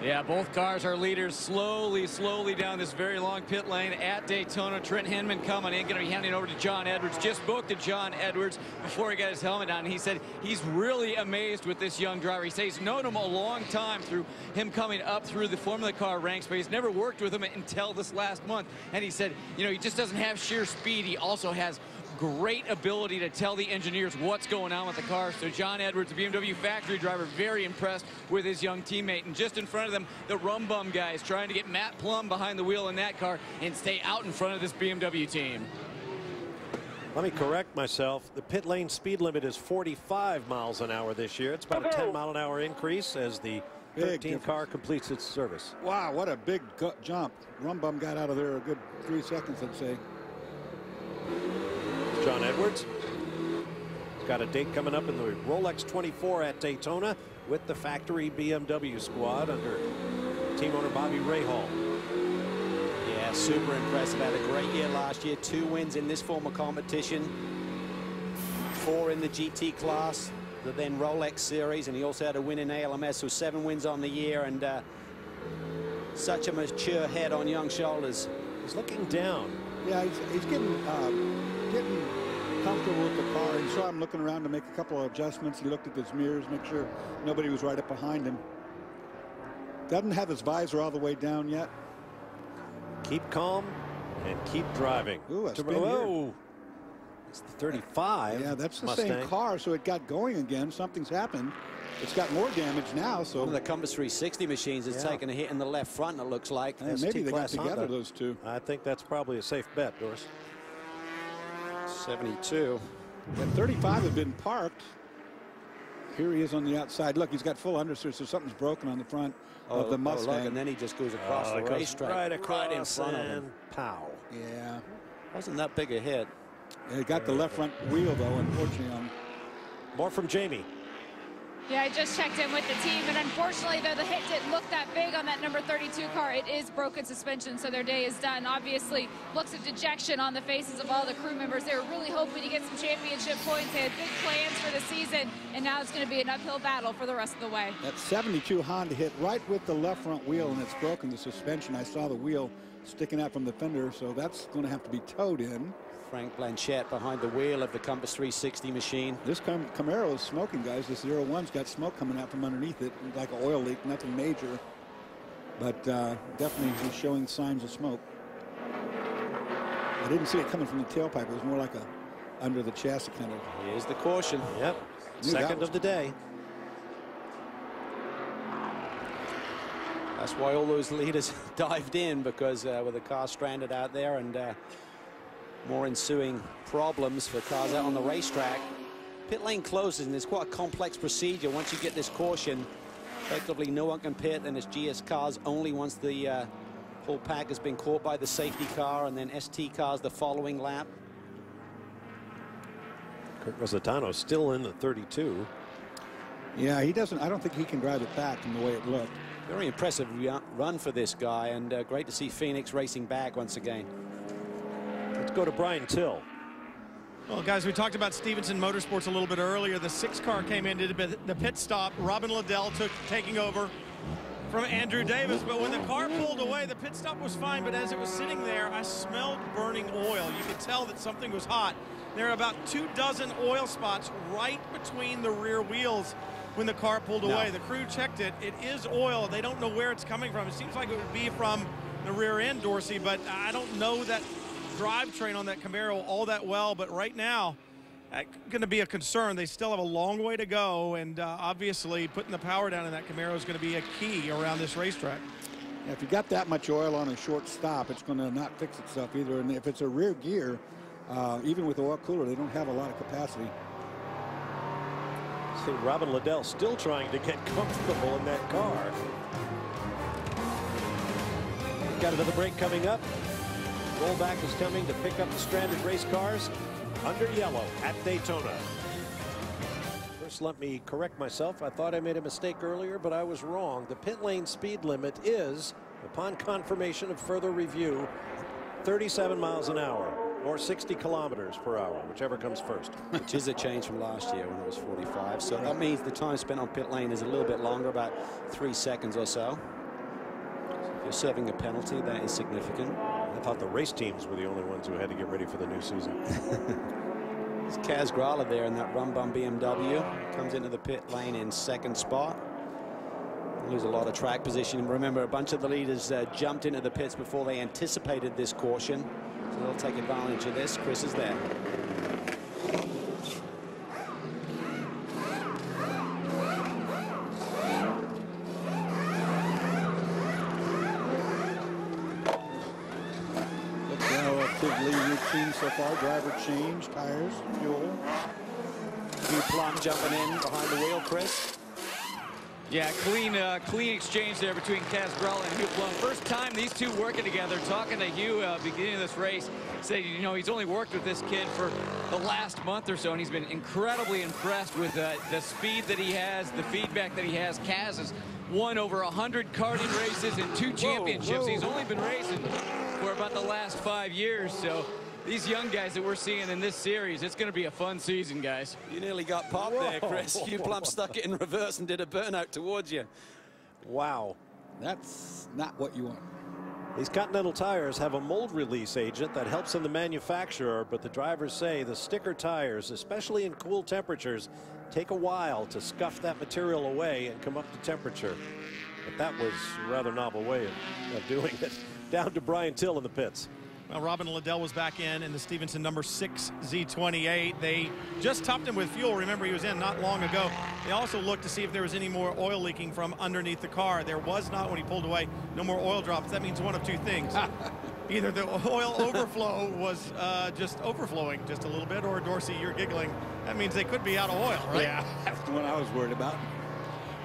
Yeah, both cars are leaders slowly down this very long pit lane at Daytona. Trent Hinman coming in, going to be handing over to John Edwards. Just spoke to John Edwards before he got his helmet on. He said he's really amazed with this young driver. He says he's known him a long time through him coming up through the Formula Car ranks, but he's never worked with him until this last month. And he said, you know, he just doesn't have sheer speed. He also has great ability to tell the engineers what's going on with the car. So John Edwards, the BMW factory driver, very impressed with his young teammate. And just in front of them, the Rum Bum guys trying to get Matt Plum behind the wheel in that car and stay out in front of this BMW team. Let me correct myself. The pit lane speed limit is 45 miles an hour this year. It's about a 10-mile-an-hour increase as the 13 car completes its service. Wow, what a big jump. Rum Bum got out of there a good 3 seconds, I'd say. John Edwards. He's got a date coming up in the Rolex 24 at Daytona with the factory BMW squad under team owner Bobby Rahal. Yeah, super impressive. Had a great year last year. 2 wins in this form of competition. 4 in the GT class, the then Rolex series, and he also had a win in ALMS, so 7 wins on the year, and such a mature head on young shoulders. He's looking down. Yeah, he's getting comfortable with the car. You saw him looking around to make a couple of adjustments. He looked at his mirrors, make sure nobody was right up behind him. Doesn't have his visor all the way down yet. Keep calm and keep driving. Ooh, a spin here. It's the 35. Yeah, that's the Mustang. same car, so it got going again. Something's happened. It's got more damage now. So one of the Compass 360 machines has taken a hit in the left front, it looks like. Maybe they got together, those two. I think that's probably a safe bet, Doris. 72. That 35 had been parked. Here he is on the outside. Look, he's got full understeer, so something's broken on the front of the Mustang. Look, and then he just goes across the racetrack. Right across in front of him. Pow. Yeah. Wasn't that big a hit. He got the left front wheel, though, unfortunately. More from Jamie. Yeah, I just checked in with the team, and unfortunately, though the hit didn't look that big on that number 32 car, it is broken suspension, so their day is done. Obviously, looks of dejection on the faces of all the crew members. They were really hoping to get some championship points. They had big plans for the season, and now it's going to be an uphill battle for the rest of the way. That 72 Honda hit right with the left front wheel, and it's broken the suspension. I saw the wheel sticking out from the fender, so that's going to have to be towed in. Frank Blanchette behind the wheel of the Compass 360 machine. This Camaro is smoking, guys. This 01's got smoke coming out from underneath it, like an oil leak, nothing major. But definitely he's showing signs of smoke. I didn't see it coming from the tailpipe. It was more like a under the chassis kind of. Here's the caution. Yep. Second of the day. That's why all those leaders dived in, because with the car stranded out there and more ensuing problems for cars out on the racetrack. Pit lane closes, and it's quite a complex procedure. Once you get this caution, effectively no one can pit, and it's GS cars only once the whole pack has been caught by the safety car, and then ST cars the following lap. Kurt Rositano still in the 32. Yeah, he doesn't. I don't think he can drive it back from the way it looked. Very impressive run for this guy, and great to see Phoenix racing back once again. Let's go to Brian Till. Well, guys, we talked about Stevenson Motorsports a little bit earlier. The 6 car came into the pit stop. Robin Liddell taking over from Andrew Davis. But when the car pulled away, the pit stop was fine. But as it was sitting there, I smelled burning oil. You could tell that something was hot. There are about 24 oil spots right between the rear wheels when the car pulled away. The crew checked it. It is oil. They don't know where it's coming from. It seems like it would be from the rear end, Dorsey, but I don't know that drivetrain on that Camaro all that well. But right now, that's going to be a concern. They still have a long way to go, and obviously putting the power down in that Camaro is going to be a key around this racetrack. Yeah, if you got that much oil on a short stop, it's going to not fix itself either. And if it's a rear gear, even with the oil cooler, they don't have a lot of capacity. See Robin Liddell still trying to get comfortable in that car. Got another break coming up. Rollback is coming to pick up the stranded race cars under yellow at Daytona. First, let me correct myself. I thought I made a mistake earlier, but I was wrong. The pit lane speed limit is, upon confirmation of further review, 37 miles an hour or 60 kilometers per hour, whichever comes first. Which is a change from last year when it was 45. So that means the time spent on pit lane is a little bit longer, about 3 seconds or so. If you're serving a penalty, that is significant. I thought the race teams were the only ones who had to get ready for the new season. There's Kaz Grala there in that Rum Bum BMW. Comes into the pit lane in 2nd spot. Lose a lot of track position. Remember, a bunch of the leaders jumped into the pits before they anticipated this caution. So they'll take advantage of this. Chris is there. Routine so far. Driver change, tires, fuel. Hugh Plum jumping in behind the wheel, Chris. Yeah, clean exchange there between Casbrella and Hugh Plum. First time these two working together. Talking to Hugh beginning of this race, said, you know, he's only worked with this kid for the last month or so, and he's been incredibly impressed with the speed that he has, the feedback that he has. Kaz has won over 100 karting races and 2 championships. He's only been racing for about the last 5 years, so these young guys that we're seeing in this series, it's going to be a fun season, guys. You nearly got popped there, Chris. Hugh Plum stuck it in reverse and did a burnout towards you. Wow. That's not what you want. These Continental tires have a mold release agent that helps in the manufacturer, but the drivers say the sticker tires, especially in cool temperatures, take a while to scuff that material away and come up to temperature. But that was a rather novel way of doing it. Down to Brian Till in the pits. Well, Robin Liddell was back in the Stevenson number 6 Z28. They just topped him with fuel. Remember, he was in not long ago. They also looked to see if there was any more oil leaking from underneath the car. There was not when he pulled away. No more oil drops. That means one of 2 things. Either the oil overflow was just overflowing just a little bit, or Dorsey, you're giggling. That means they could be out of oil, right? Yeah, that's what I was worried about.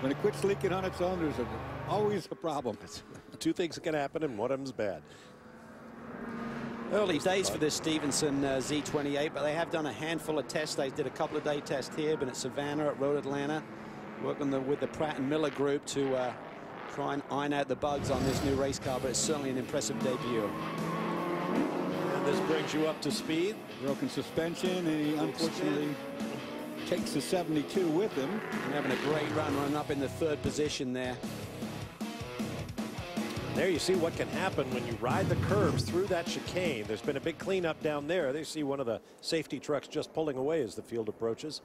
When it quits leaking on its own, there's always a problem. 2 things can happen, and one of them's bad. Early days for this Stevenson Z28, but they have done a handful of tests. They did a couple of day tests here, been at Savannah, at Road Atlanta, working with the Pratt and Miller group to try and iron out the bugs on this new race car, but it's certainly an impressive debut. And this brings you up to speed. Broken suspension, and he unfortunately takes the 72 with him. And having a great run, running up in the 3rd position there. There you see what can happen when you ride the curves through that chicane. There's been a big cleanup down there. They see one of the safety trucks just pulling away as the field approaches.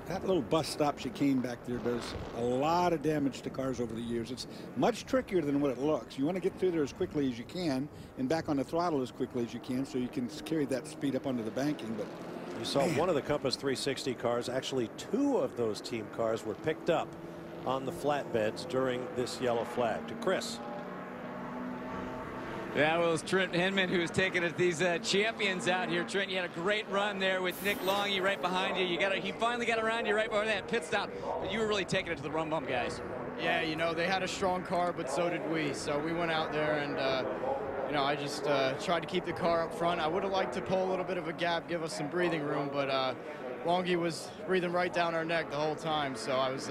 That little bus stop chicane back there does a lot of damage to cars over the years. It's much trickier than what it looks. You want to get through there as quickly as you can and back on the throttle as quickly as you can so you can carry that speed up onto the banking. But you saw one of the Compass 360 cars, actually 2 of those team cars were picked up on the flatbeds during this yellow flag. To Chris. Yeah, well, it's Trent Hinman who's taking it these champions out here. Trent, you had a great run there with Nick Longy right behind you. He finally got around you right before that pit stop. But you were really taking it to the rum bum guys. Yeah, you know, they had a strong car, but so did we. So we went out there and, you know, I just tried to keep the car up front. I would have liked to pull a little bit of a gap, give us some breathing room, but Longy was breathing right down our neck the whole time. So I was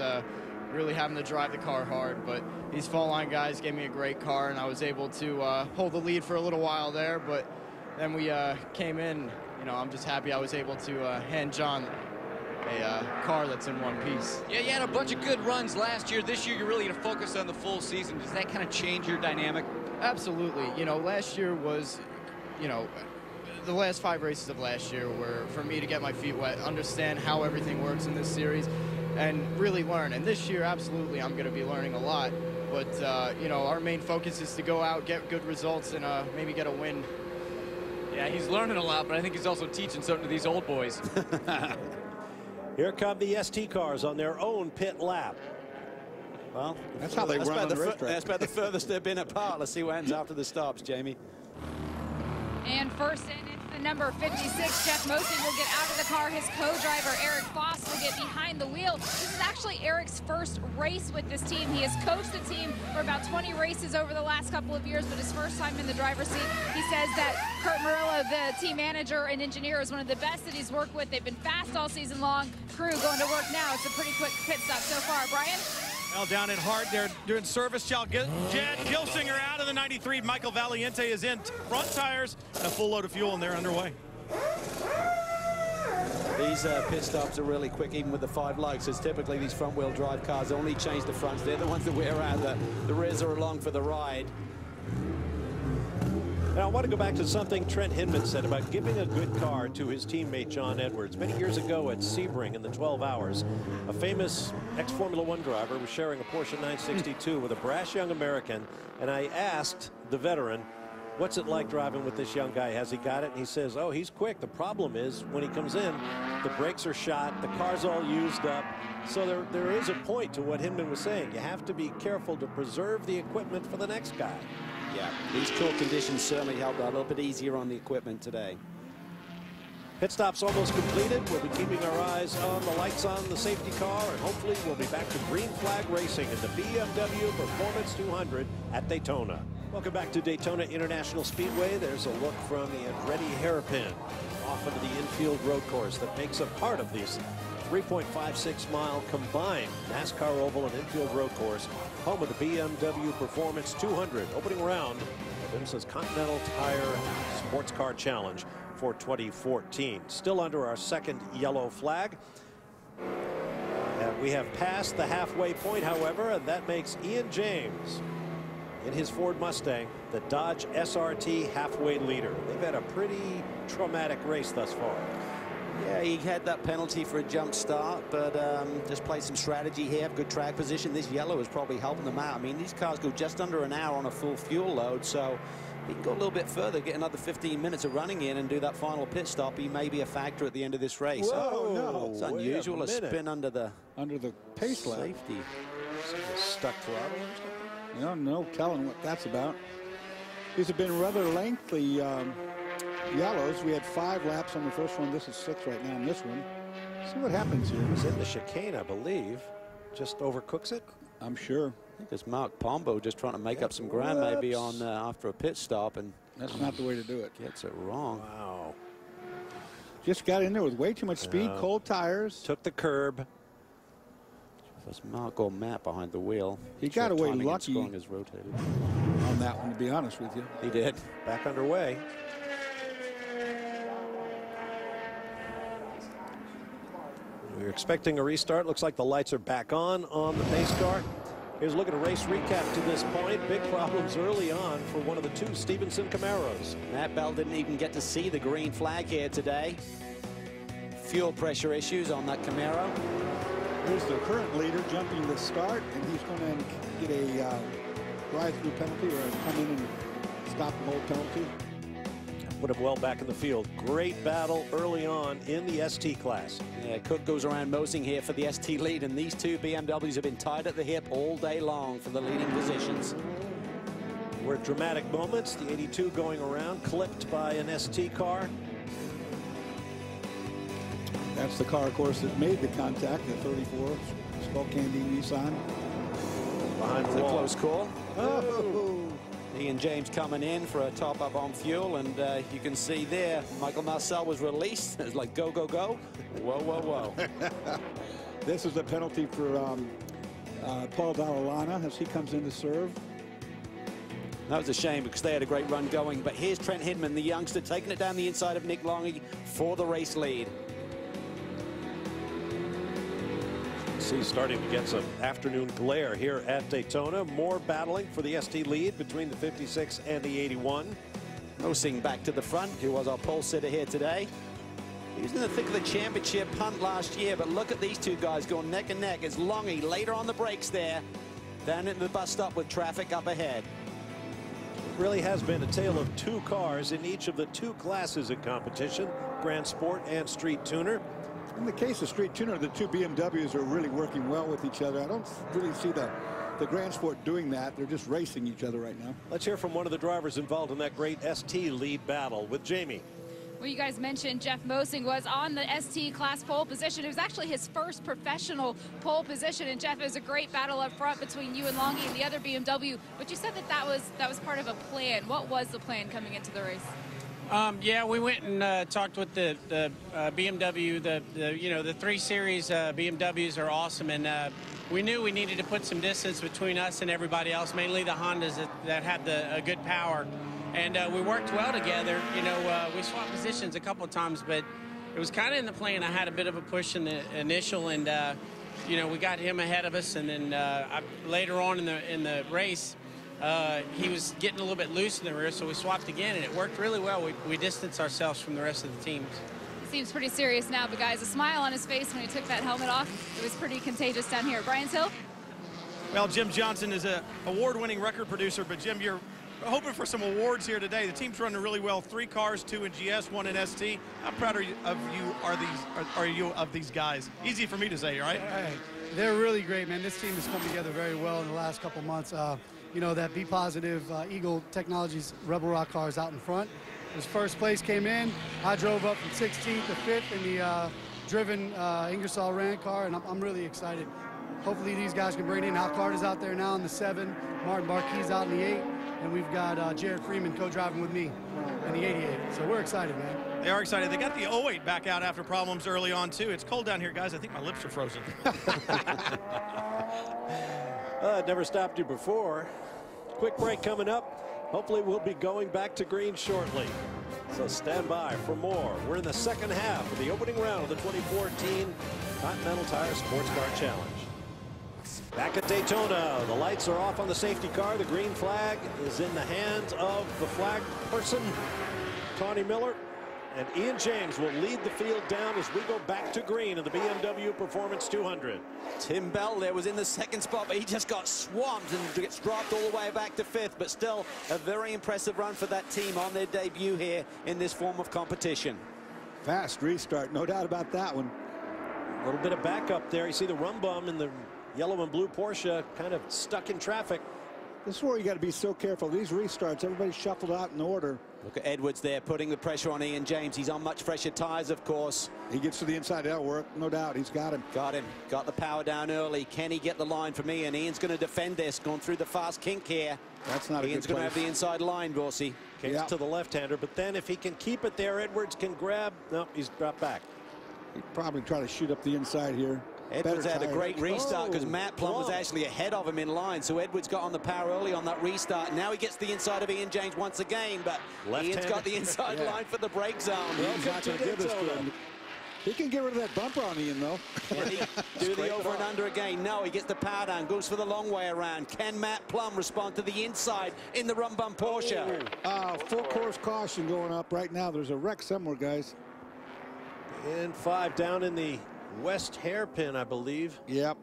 really having to drive the car hard, but these fall line guys gave me a great car, and I was able to hold the lead for a little while there. But then we came in. You know, I'm just happy I was able to hand John a car that's in one piece. Yeah, you had a bunch of good runs last year. This year, you're really going to focus on the full season. Does that kind of change your dynamic? Absolutely. You know, last year was, you know, the last 5 races of last year were for me to get my feet wet, understand how everything works in this series, and really learn. And this year, absolutely, I'm going to be learning a lot. But, you know, our main focus is to go out, get good results, and maybe get a win. Yeah, he's learning a lot, but I think he's also teaching something to these old boys. Here come the ST cars on their own pit lap. Well, that's how they run on the racetrack. That's about the furthest they've been apart. Let's see what happens after the stops, Jamie. And first in, it's the number 56. Jeff Mosey will get out of the car. His co-driver, Eric Foss, will get behind the wheel. This is actually Eric's first race with this team. He has coached the team for about 20 races over the last couple of years, but his first time in the driver's seat. He says that Kurt Murillo, the team manager and engineer, is one of the best that he's worked with. They've been fast all season long. Crew going to work now. It's a pretty quick pit stop so far. Brian? Well, down at Hart, they're doing service. Jed Gilsinger out of the 93. Michael Valiente is in front tires and a full load of fuel, and they're underway. These pit stops are really quick, even with the 5 lugs. It's typically these front-wheel drive cars only change the fronts. They're the ones that wear out. The rears are along for the ride. Now, I want to go back to something Trent Hinman said about giving a good car to his teammate John Edwards. Many years ago at Sebring in the 12 Hours, a famous ex-Formula One driver was sharing a Porsche 962 with a brash young American, and I asked the veteran, What's it like driving with this young guy? Has he got it? And he says, oh, he's quick. The problem is when he comes in, the brakes are shot, the car's all used up. So there is a point to what Hinman was saying. You have to be careful to preserve the equipment for the next guy. Yeah, these cool conditions certainly help a little bit easier on the equipment today. Pit stop's almost completed. We'll be keeping our eyes on the lights on the safety car, and hopefully we'll be back to green flag racing in the BMW Performance 200 at Daytona. Welcome back to Daytona International Speedway. There's a look from the Andretti hairpin off into the infield road course that makes a part of this 3.56-mile combined NASCAR oval and infield road course, home of the BMW Performance 200, opening round of IMSA's Continental Tire Sports Car Challenge for 2014. Still under our second yellow flag. And we have passed the halfway point, however, and that makes Ian James in his Ford Mustang the Dodge SRT halfway leader. They've had a pretty traumatic race thus far. Yeah, he had that penalty for a jump start, but just play some strategy here, have good track position. This yellow is probably helping them out. I mean, these cars go just under an hour on a full fuel load, so he can go a little bit further, get another 15 minutes of running in and do that final pit stop. He may be a factor at the end of this race. Whoa, no. It's unusual, a spin under the pace lap. Safety. Stuck throttle or something? You don't know, telling what that's about. These have been rather lengthy yellows. We had 5 laps on the first one. This is 6 right now on this one. See what happens here. He's in the chicane, I believe. Just overcooks it. I'm sure. I think it's Mark Pombo just trying to make up some ground maybe on after a pit stop, and that's not the way to do it. Gets it wrong. Wow. Just got in there with way too much speed, cold tires. Took the curb. There's Mark or Matt behind the wheel. He got away lucky is rotated on that one, to be honest with you. He did. Back underway. We're expecting a restart. Looks like the lights are back on the pace car. Here's a look at a race recap to this point. Big problems early on for one of the 2 Stevenson Camaros. Matt Bell didn't even get to see the green flag here today. Fuel pressure issues on that Camaro. Here's the current leader jumping the start, and he's going to get a drive-through penalty or come in and stop the whole penalty. Put him well back in the field. Great battle early on in the ST class. Yeah, Cook goes around mosing here for the ST lead, and these 2 BMWs have been tied at the hip all day long for the leading positions. We're at dramatic moments. The 82 going around, clipped by an ST car. That's the car, of course, that made the contact, the 34 Skull Candy Nissan. Behind the wall. Close call. Oh. Ian James coming in for a top up on fuel, and you can see there Michael Marcel was released. It was like go, go, go. Whoa, whoa, whoa. This is a penalty for Paul Dallalana as he comes in to serve. That was a shame because they had a great run going, but here's Trent Hinman, the youngster, taking it down the inside of Nick Longy for the race lead. See, starting to get some afternoon glare here at Daytona. More battling for the ST lead between the 56 and the 81. Mosing back to the front, who was our pole sitter here today. He was in the thick of the championship hunt last year, but look at these 2 guys going neck and neck as Longy later on the brakes there, down into the bus stop with traffic up ahead. It really has been a tale of 2 cars in each of the 2 classes in competition, Grand Sport and Street Tuner. In the case of Street Tuner, the 2 BMWs are really working well with each other. I don't really see the Grand Sport doing that. They're just racing each other right now. Let's hear from one of the drivers involved in that great ST lead battle with Jamie. Well, you guys mentioned Jeff Mosing was on the ST class pole position. It was actually his first professional pole position. And Jeff, it was a great battle up front between you and Longy and the other BMW. But you said that was part of a plan. What was the plan coming into the race? Yeah, we went and talked with the BMW. The 3 Series BMWs are awesome, and we knew we needed to put some distance between us and everybody else, mainly the Hondas that had a good power. And we worked well together. We swapped positions a couple of times, but it was kind of in the plan. I had a bit of a push in the initial, and we got him ahead of us, and then later on in the race. He was getting a little bit loose in the rear, so we swapped again, and it worked really well. We distanced ourselves from the rest of the teams. Seems pretty serious now, but guys, a smile on his face when he took that helmet off. It was pretty contagious down here. Brian Hill? Well, Jim Johnson is an award-winning record producer, but Jim, hoping for some awards here today. The team's running really well. 3 cars, 2 in GS, 1 in ST. How proud are you of these guys? Easy for me to say, right? Hey, they're really great, man. This team has come together very well in the last couple months. You know, that Be Positive Eagle Technologies Rebel Rock cars out in front. His first place came in. I drove up from 16th to 5th in the driven Ingersoll Rand car, and I'm really excited. Hopefully these guys can bring it in. Al Carter's out there now in the 7, Martin Marquis out in the 8, and we've got Jared Freeman co-driving with me in the 88. So we're excited, man. They are excited. They got the 08 back out after problems early on, too. It's cold down here, guys. I think my lips are frozen. It never stopped you before. Quick break coming up. Hopefully we'll be going back to green shortly. So stand by for more. We're in the second half of the opening round of the 2014 Continental Tire Sports Car Challenge. Back at Daytona, the lights are off on the safety car. The green flag is in the hands of the flag person, Tawny Miller. And Ian James will lead the field down as we go back to green in the BMW Performance 200. Tim Bell there was in the second spot, but he just got swamped and gets dropped all the way back to 5th. But still a very impressive run for that team on their debut here in this form of competition. Fast restart, no doubt about that one. A little bit of backup there. You see the rum bum in the yellow and blue Porsche kind of stuck in traffic. This is where you got to be so careful. These restarts, everybody's shuffled out in order. Look at Edwards there putting the pressure on Ian James. He's on much fresher tires, of course. He gets to the inside, that'll work, no doubt. He's got him. Got him. Got the power down early. Can he get the line from Ian? Ian's going to defend this, going through the fast kink here. That's not Ian's a good going to have the inside line, Dorsey. Kinks to the left-hander, but then if he can keep it there, Edwards can grab. No, he's dropped back. He'd probably try to shoot up the inside here. Edwards had a great restart because Matt Plum was actually ahead of him in line. So Edwards got on the power early on that restart. Now he gets the inside of Ian James once again, but Ian's got the inside line for the brake zone. He's not going to give this to him. He can get rid of that bumper on Ian, though. Can he do the over and under again? No, he gets the power down, goes for the long way around. Can Matt Plum respond to the inside in the rum bum Porsche? Full course caution going up right now. There's a wreck somewhere, guys. And 5 down in the West hairpin, I believe. Yep.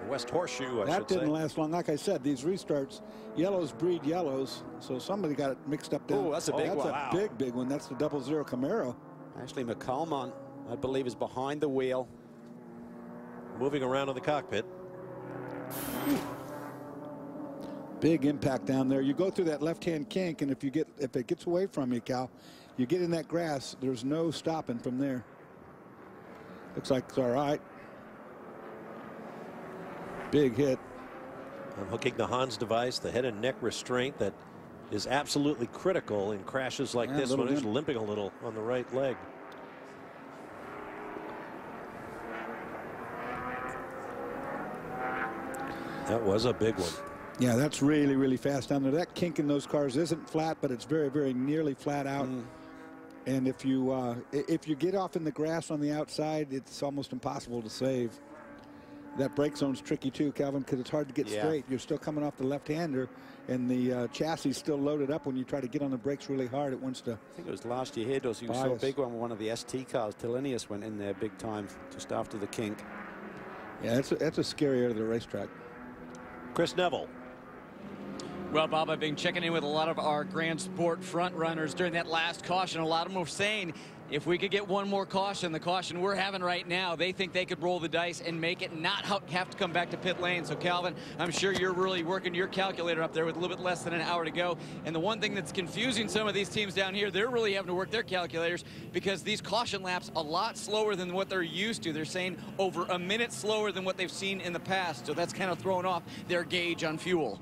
West horseshoe, I should say. That didn't last long. Like I said, these restarts, yellows breed yellows. So somebody got it mixed up down. Oh, that's a big one. That's a big one. That's the 00 Camaro. Ashley McCalmont, I believe, is behind the wheel. Moving around in the cockpit. Big impact down there. You go through that left-hand kink, and if it gets away from you, Cal, you get in that grass. There's no stopping from there. Looks like it's all right. Big hit. Unhooking the Hans device, the head and neck restraint that is absolutely critical in crashes like this one. He's limping a little on the right leg. That was a big one. Yeah, that's really, really fast down there. That kink in those cars isn't flat, but it's very, very nearly flat out. And if you get off in the grass on the outside, it's almost impossible to save. That brake zone's tricky too, Calvin, because it's hard to get straight. You're still coming off the left-hander, and the chassis is still loaded up. When you try to get on the brakes really hard, it wants to. I think it was last year here, Dorsey. You saw a big one with one of the ST cars. Tillenius went in there big time just after the kink. Yeah, that's a scary area of the racetrack. Chris Neville. Well, Bob, I've been checking in with a lot of our Grand Sport front runners during that last caution. A lot of them were saying if we could get one more caution, the caution we're having right now, they think they could roll the dice and make it not have to come back to pit lane. So, Calvin, I'm sure you're really working your calculator up there with a little bit less than an hour to go. And the one thing that's confusing some of these teams down here, they're really having to work their calculators because these caution laps a lot slower than what they're used to. They're saying over a minute slower than what they've seen in the past. So that's kind of throwing off their gauge on fuel.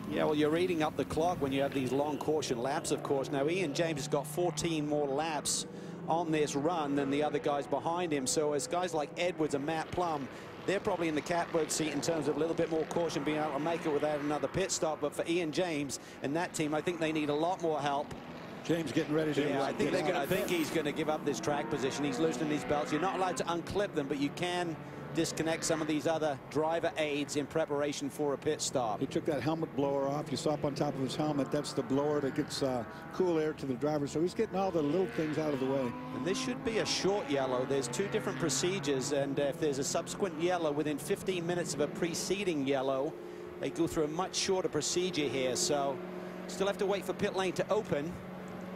Yeah, well, you're eating up the clock when you have these long caution laps, of course. Now, Ian James has got 14 more laps on this run than the other guys behind him. So as guys like Edwards and Matt Plum, they're probably in the catbird seat in terms of a little bit more caution, being able to make it without another pit stop. But for Ian James and that team, I think they need a lot more help. James getting ready to. Yeah, I think he's going to give up this track position. He's loosening these belts. You're not allowed to unclip them, but you can disconnect some of these other driver aids in preparation for a pit stop. He took that helmet blower off. You saw up on top of his helmet. That's the blower that gets cool air to the driver. So he's getting all the little things out of the way. And this should be a short yellow. There's 2 different procedures, and if there's a subsequent yellow within 15 minutes of a preceding yellow, they go through a much shorter procedure here. So Still have to wait for pit lane to open.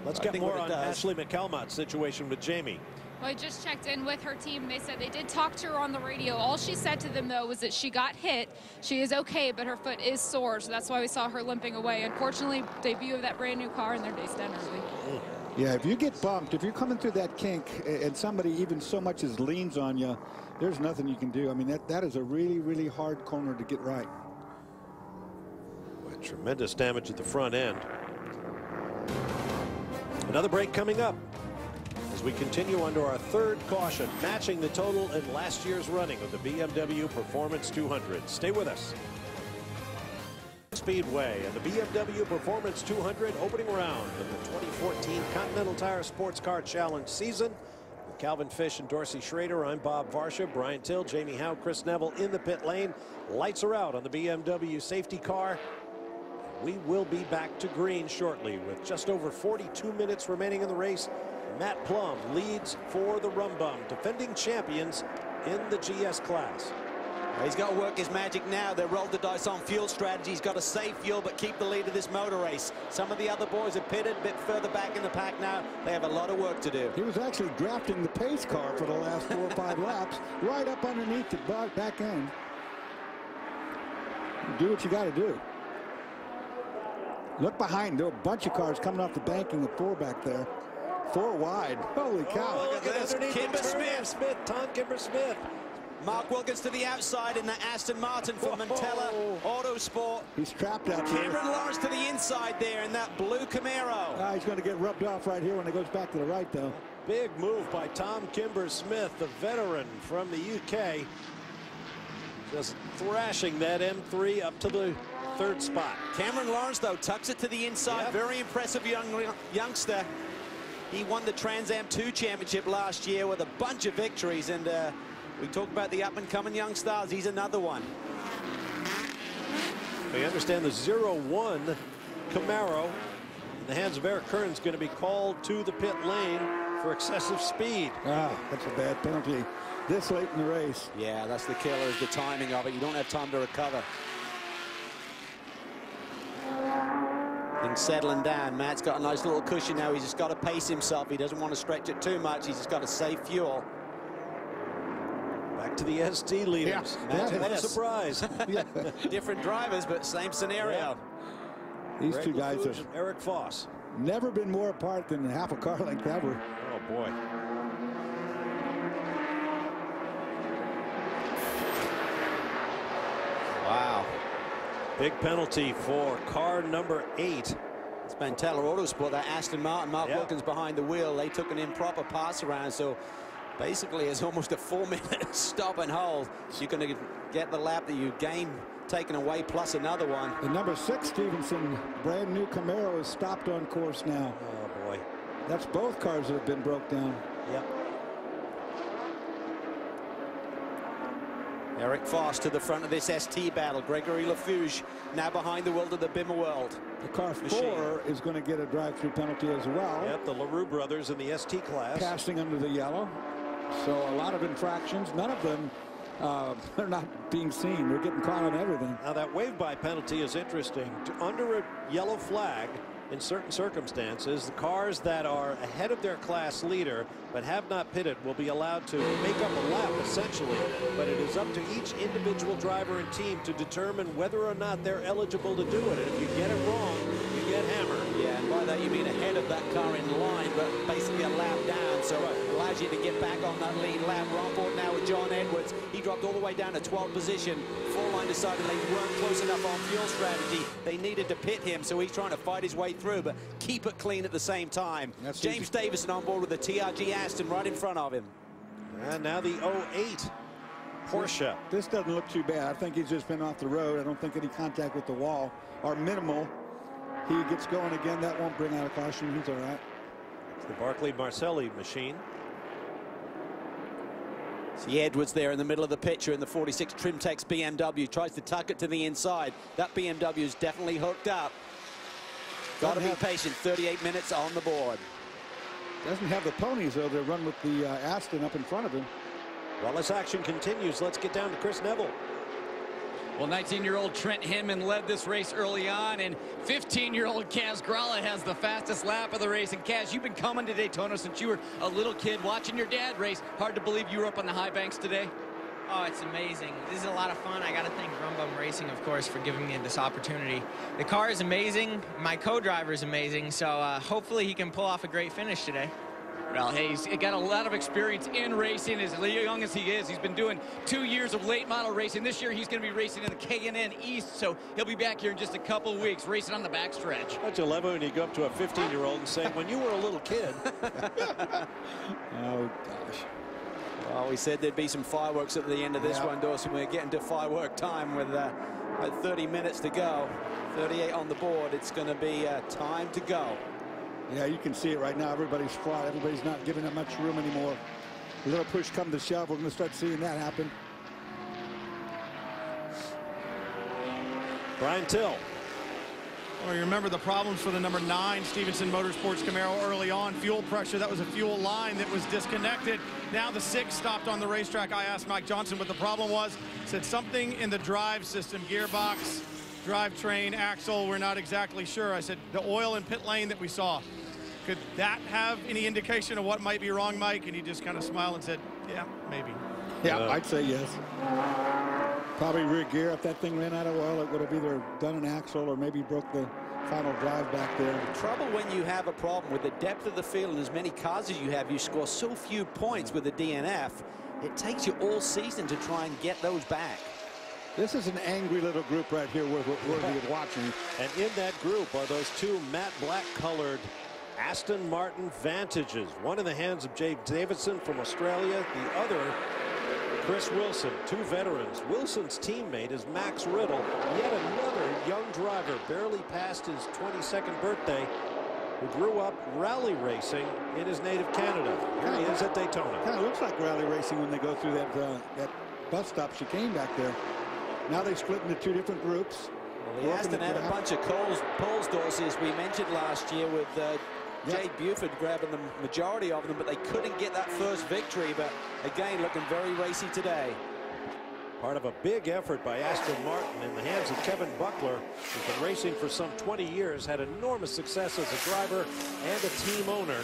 Let's get more on Ashley McCalmont's situation with Jamie. Well, I just checked in with her team. They said they did talk to her on the radio. All she said to them, though, was that she got hit. She is okay, but her foot is sore, so that's why we saw her limping away. Unfortunately, debut of that brand new car, and their day's done early. Yeah, if you get bumped, if you're coming through that kink and somebody even so much as leans on you, there's nothing you can do. I mean, that is a really, really hard corner to get right. Boy, tremendous damage at the front end. Another break coming up as we continue under our third caution, matching the total in last year's running of the BMW Performance 200. Stay with us. Speedway and the BMW Performance 200 opening round of the 2014 Continental Tire Sports Car Challenge season. With Calvin Fish and Dorsey Schrader, I'm Bob Varsha, Brian Till, Jamie Howe, Chris Neville in the pit lane. Lights are out on the BMW safety car. We will be back to green shortly with just over 42 minutes remaining in the race. Matt Plum leads for the Rum Bum, defending champions in the GS class. He's got to work his magic now. They rolled the dice on fuel strategy. He's got to save fuel but keep the lead of this motor race. Some of the other boys are pitted a bit further back in the pack now. They have a lot of work to do. He was actually drafting the pace car for the last 4 or 5 laps, right up underneath the back end. Do what you got to do. Look behind. There are a bunch of cars coming off the banking of 4 back there. 4 wide. Holy cow. Oh, look at this. Kimber Smith. Tom Kimber Smith. Mark Wilkins to the outside in the Aston Martin from Mantella Autosport. He's trapped out there. Cameron Lawrence to the inside there in that blue Camaro. He's going to get rubbed off right here when it goes back to the right, though. Big move by Tom Kimber Smith, the veteran from the UK. Just thrashing that M3 up to the 3rd spot. Cameron Lawrence, though, tucks it to the inside. Yep. Very impressive youngster. He won the Trans Am 2 championship last year with a bunch of victories, and we talked about the up-and-coming young stars. He's another one. We understand the 0-1 Camaro in the hands of Eric Kern's going to be called to the pit lane for excessive speed. That's a bad penalty this late in the race. Yeah, that's the killer, is the timing of it. You don't have time to recover. Things settling down. Matt's got a nice little cushion now. He's just got to pace himself. He doesn't want to stretch it too much. He's just got to save fuel. Back to the ST leaders. Yeah. What a surprise. Different drivers, but same scenario. Yeah. These two guys have Eric Foss. Never been more apart than half a car length ever. Oh, boy. Wow. Big penalty for car number 8. It's Mantella Autosport, that Aston Martin. Mark Wilkins behind the wheel. They took an improper pass around, so basically it's almost a 4-minute stop and hold. So you're going to get the lap that you gain taken away plus another one. And number 6, Stevenson, brand new Camaro, is stopped on course now. Oh, boy. That's both cars that have been broke down. Yep. Eric Foss to the front of this ST battle. Gregory Lafuge now behind the wheel of the Bimmer World. The car 4 is going to get a drive-through penalty as well. Yep, the LaRue brothers in the ST class. Passing under the yellow. So a lot of infractions. None of them are not being seen. They're getting caught on everything. Now that wave-by penalty is interesting. Under a yellow flag, in certain circumstances, the cars that are ahead of their class leader but have not pitted will be allowed to make up a lap, essentially. But it is up to each individual driver and team to determine whether or not they're eligible to do it. And if you get it wrong, you get hammered. Yeah, and by that you mean ahead of that car in line, but basically a lap down, so it allows you to get back on that lead lap. We're on board now with John Edwards. He dropped all the way down to 12th position. 4-line decided they weren't close enough on fuel strategy. They needed to pit him, so he's trying to fight his way through, but keep it clean at the same time. That's James Davison on board with the TRG Aston right in front of him. And now the 08 Porsche. This doesn't look too bad. I think he's just been off the road. I don't think any contact with the wall are minimal. He gets going again. That won't bring out a caution. He's all right. It's the Barclay Marcelli machine. See Edwards there in the middle of the picture in the 46 Trimtex BMW. Tries to tuck it to the inside. That BMW is definitely hooked up. Got to be patient. 38 minutes on the board. Doesn't have the ponies, though, to run with the Aston up in front of him. While this action continues, let's get down to Chris Neville. Well, 19-year-old Trent Hinman led this race early on, and 15-year-old Kaz Gralla has the fastest lap of the race. And Kaz, you've been coming to Daytona since you were a little kid, watching your dad race. Hard to believe you were up on the high banks today. Oh, it's amazing. This is a lot of fun. I got to thank Rum Bum Racing, of course, for giving me this opportunity. The car is amazing. My co-driver is amazing, so hopefully he can pull off a great finish today. Well, hey, he's got a lot of experience in racing. As young as he is, he's been doing 2 years of late model racing. This year, he's going to be racing in the K&N East, so he'll be back here in just a couple of weeks, racing on the backstretch. Don't you love it when you go up to a 15-year-old and say, when you were a little kid? Oh, gosh. Well, we said there'd be some fireworks at the end of this one, Dawson. We're getting to firework time with about 30 minutes to go. 38 on the board. It's going to be time to go. Yeah, you can see it right now. Everybody's flat. Everybody's not giving it much room anymore. A little push come to shove. We're going to start seeing that happen. Brian Till. Well, you remember the problems for the number 9 Stevenson Motorsports Camaro early on. Fuel pressure. That was a fuel line that was disconnected. Now the 6 stopped on the racetrack. I asked Mike Johnson what the problem was. Said something in the drive system, gearbox, drivetrain, axle. We're not exactly sure. I said the oil in pit lane that we saw. Could that have any indication of what might be wrong, Mike? And he just kind of smiled and said, yeah, maybe. Yeah, I'd say yes. Probably rear gear. If that thing ran out of oil, it would have either done an axle or maybe broke the final drive back there. The trouble when you have a problem with the depth of the field and as many cars as you have, you score so few points with the DNF. It takes you all season to try and get those back. This is an angry little group right here worthy of watching. And in that group are those 2 matte black colored Aston Martin Vantages. One in the hands of Jake Davidson from Australia, the other Chris Wilson, 2 veterans. Wilson's teammate is Max Riddle, yet another young driver, barely past his 22nd birthday, who grew up rally racing in his native Canada. Here he is at Daytona. Kind of looks like rally racing when they go through that bus stop chicane back there. Now they split into 2 different groups. Well, the Aston had a bunch of poles, Dorsey, as we mentioned last year, with Jay Buford grabbing the majority of them, but they couldn't get that first victory. But again, looking very racy today. Part of a big effort by Aston Martin in the hands of Kevin Buckler, who's been racing for some 20 years, had enormous success as a driver and a team owner.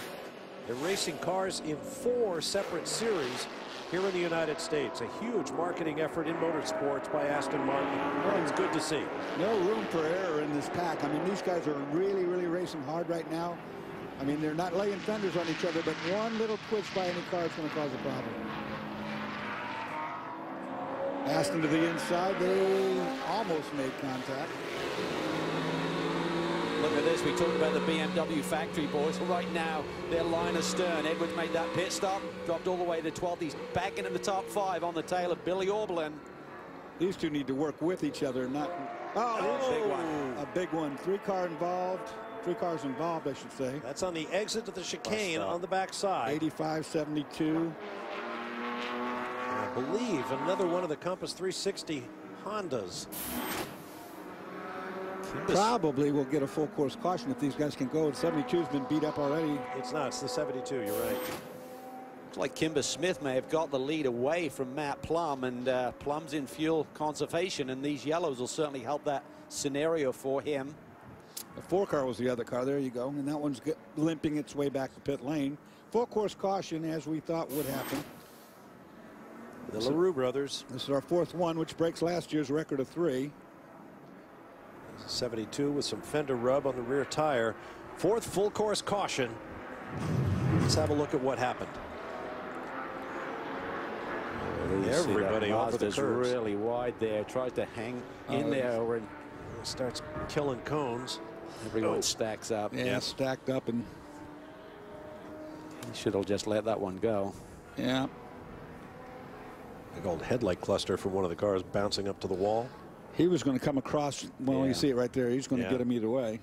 They're racing cars in 4 separate series here in the United States. A huge marketing effort in motorsports by Aston Martin. Well, it's good to see. No room for error in this pack. I mean, these guys are really, really racing hard right now. I mean, they're not laying fenders on each other, but one little twitch by any car is going to cause a problem. Aston to the inside. They almost made contact. Look at this. We talked about the BMW factory boys. Right now, they're line astern. Edwards made that pit stop, dropped all the way to 12th. He's back into the top 5 on the tail of Billy Orblin. These two need to work with each other, not. Oh, big one. A big one. 3 cars involved, I should say. That's on the exit to the chicane on the backside. 85-72. I believe another one of the Compass 360 Hondas. Probably will get a full course caution if these guys can go. 72 has been beat up already. It's not. It's the 72. You're right. Looks like Kimber Smith may have got the lead away from Matt Plum, and Plum's in fuel conservation, and these yellows will certainly help that scenario for him. The 4 car was the other car. There you go. And that one's limping its way back to pit lane. Full course caution, as we thought would happen. The LaRue brothers. This is our 4th one, which breaks last year's record of 3. 72 with some fender rub on the rear tire. 4th full course caution. Let's have a look at what happened. Everybody over the curves. Really wide there. Tries to hang in there and starts killing cones. Everyone stacks up. Yeah, stacked up, and he should have just let that one go. Yeah. Big old headlight cluster from one of the cars bouncing up to the wall. He was going to come across. Well, you see it right there. He's going to get him either way.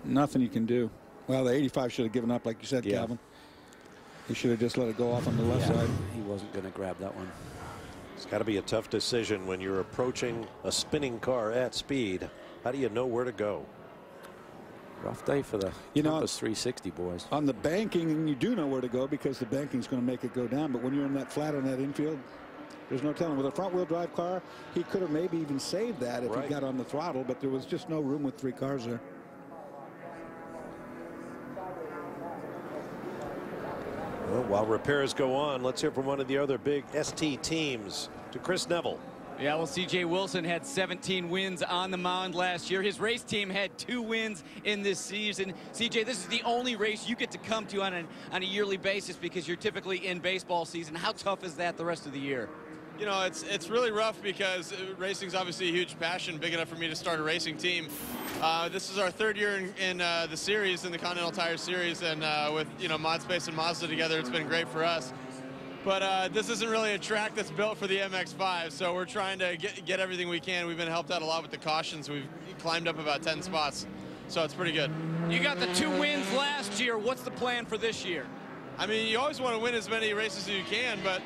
Nothing you can do. Well, the 85 should have given up, like you said, Calvin. He should have just let it go off on the left side. He wasn't going to grab that one. It's got to be a tough decision when you're approaching a spinning car at speed. How do you know where to go? Rough day for the Compass 360 boys. On the banking, you do know where to go because the banking's going to make it go down. But when you're in that flat on that infield, There's no telling. With a front-wheel drive car, he could have maybe even saved that if he got on the throttle, but there was just no room with 3 cars there. Well, while repairs go on, let's hear from one of the other big ST teams, to Chris Neville. Yeah, well, C.J. Wilson had 17 wins on the mound last year. His race team had 2 wins in this season. C.J., this is the only race you get to come to on a yearly basis because you're typically in baseball season. How tough is that the rest of the year? You know, it's really rough because racing's obviously a huge passion, big enough for me to start a racing team. This is our 3rd year in the series, in the Continental Tire Series, and with, you know, ModSpace and Mazda together, it's been great for us. But this isn't really a track that's built for the MX-5, so we're trying to get everything we can. We've been helped out a lot with the cautions. We've climbed up about 10 spots, so it's pretty good. You got the 2 wins last year. What's the plan for this year? I mean, you always want to win as many races as you can, but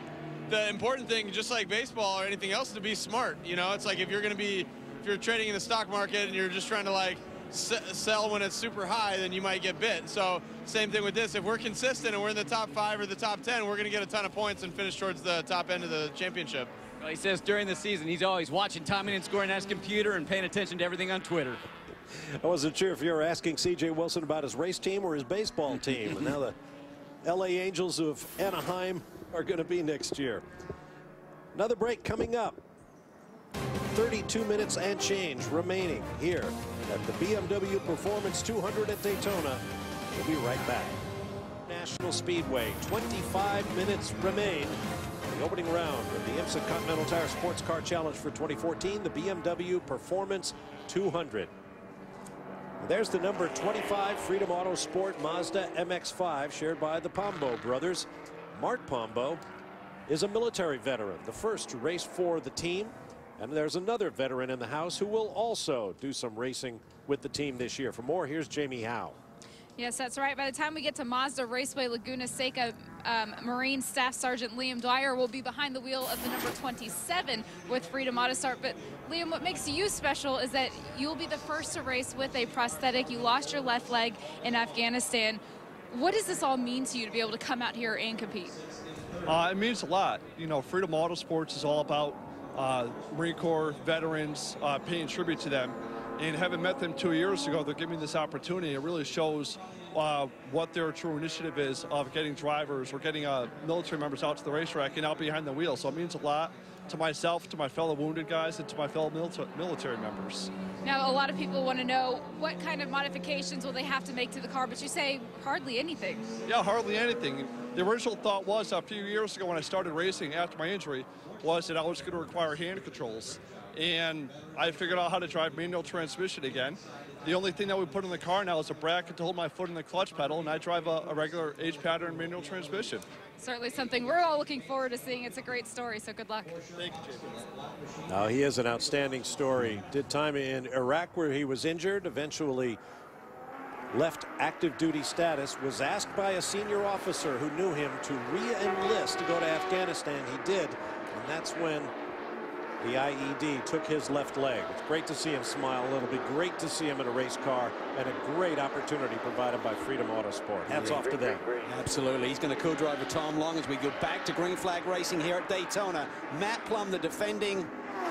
the important thing, just like baseball or anything else, is to be smart. You know, it's like if you're trading in the stock market and you're just trying to like sell when it's super high, then you might get bit. So same thing with this. If we're consistent and we're in the top 5 or the top 10, we're going to get a ton of points and finish towards the top end of the championship. Well, he says during the season he's always watching timing and scoring on his computer and paying attention to everything on Twitter. I wasn't sure if you were asking C.J. Wilson about his race team or his baseball team. And now the L.A. Angels of Anaheim are going to be next year. Another break coming up. 32 minutes and change remaining here at the BMW Performance 200 at Daytona. We'll be right back. National Speedway, 25 minutes remain. The opening round of the IMSA Continental Tire Sports Car Challenge for 2014, the BMW Performance 200. There's the number 25 Freedom Auto Sport Mazda MX-5 shared by the Pombo brothers. Mark Pombo is a military veteran, the first to race for the team. And there's another veteran in the house who will also do some racing with the team this year. For more, here's Jamie Howe. Yes, that's right. By the time we get to Mazda Raceway Laguna Seca, Marine Staff Sergeant Liam Dwyer will be behind the wheel of the number 27 with Freedom Auto Start. But Liam, what makes you special is that you'll be the first to race with a prosthetic. You lost your left leg in Afghanistan. What does this all mean to you to be able to come out here and compete? It means a lot. You know, Freedom Auto Sports is all about Marine Corps veterans, paying tribute to them. And having met them 2 years ago, they're giving me this opportunity. It really shows what their true initiative is of getting drivers or getting military members out to the racetrack and out behind the wheel. So it means a lot to myself, to my fellow wounded guys, and to my fellow military members. Now, a lot of people want to know what kind of modifications will they have to make to the car, but you say hardly anything. Yeah, hardly anything. The original thought was a few years ago when I started racing after my injury was that I was going to require hand controls. And I figured out how to drive manual transmission again. The only thing that we put in the car now is a bracket to hold my foot in the clutch pedal, and I drive a regular H-pattern manual transmission. Certainly something we're all looking forward to seeing. It's a great story, so good luck. Thank you, JP. Oh, he is an outstanding story. Did time in Iraq where he was injured, eventually left active duty status, was asked by a senior officer who knew him to re-enlist to go to Afghanistan. He did, and that's when the IED took his left leg. It's great to see him smile a little bit. Great to see him in a race car, and a great opportunity provided by Freedom Autosport. Hats off to them. Absolutely. He's going to co-drive with Tom Long as we go back to green flag racing here at Daytona. Matt Plum, the defending